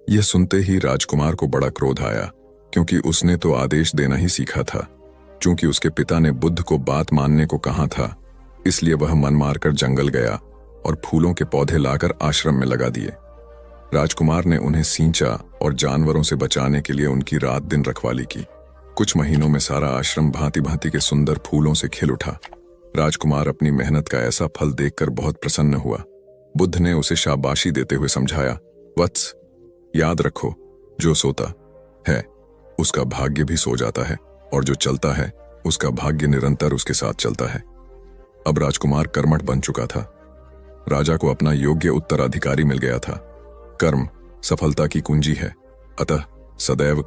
यह सुनते ही राजकुमार को बड़ा क्रोध आया, क्योंकि उसने तो आदेश देना ही सीखा था। चूंकि उसके पिता ने बुद्ध को बात मानने को कहा था, इसलिए वह मन मारकर जंगल गया और फूलों के पौधे लाकर आश्रम में लगा दिए। राजकुमार ने उन्हें सींचा और जानवरों से बचाने के लिए उनकी रात दिन रखवाली की। कुछ महीनों में सारा आश्रम भांति भांति के सुंदर फूलों से खिल उठा। राजकुमार अपनी मेहनत का ऐसा फल देखकर बहुत प्रसन्न हुआ। बुद्ध ने उसे शाबाशी देते हुए समझाया, वत्स, याद रखो, जो सोता है उसका भाग्य भी सो जाता है, और जो चलता है उसका भाग्य निरंतर उसके साथ चलता है। अब राजकुमार कर्मठ बन चुका था। राजा को अपना योग्य उत्तराधिकारी मिल गया था। कर्म सफलता की कुंजी है, अतः सदैव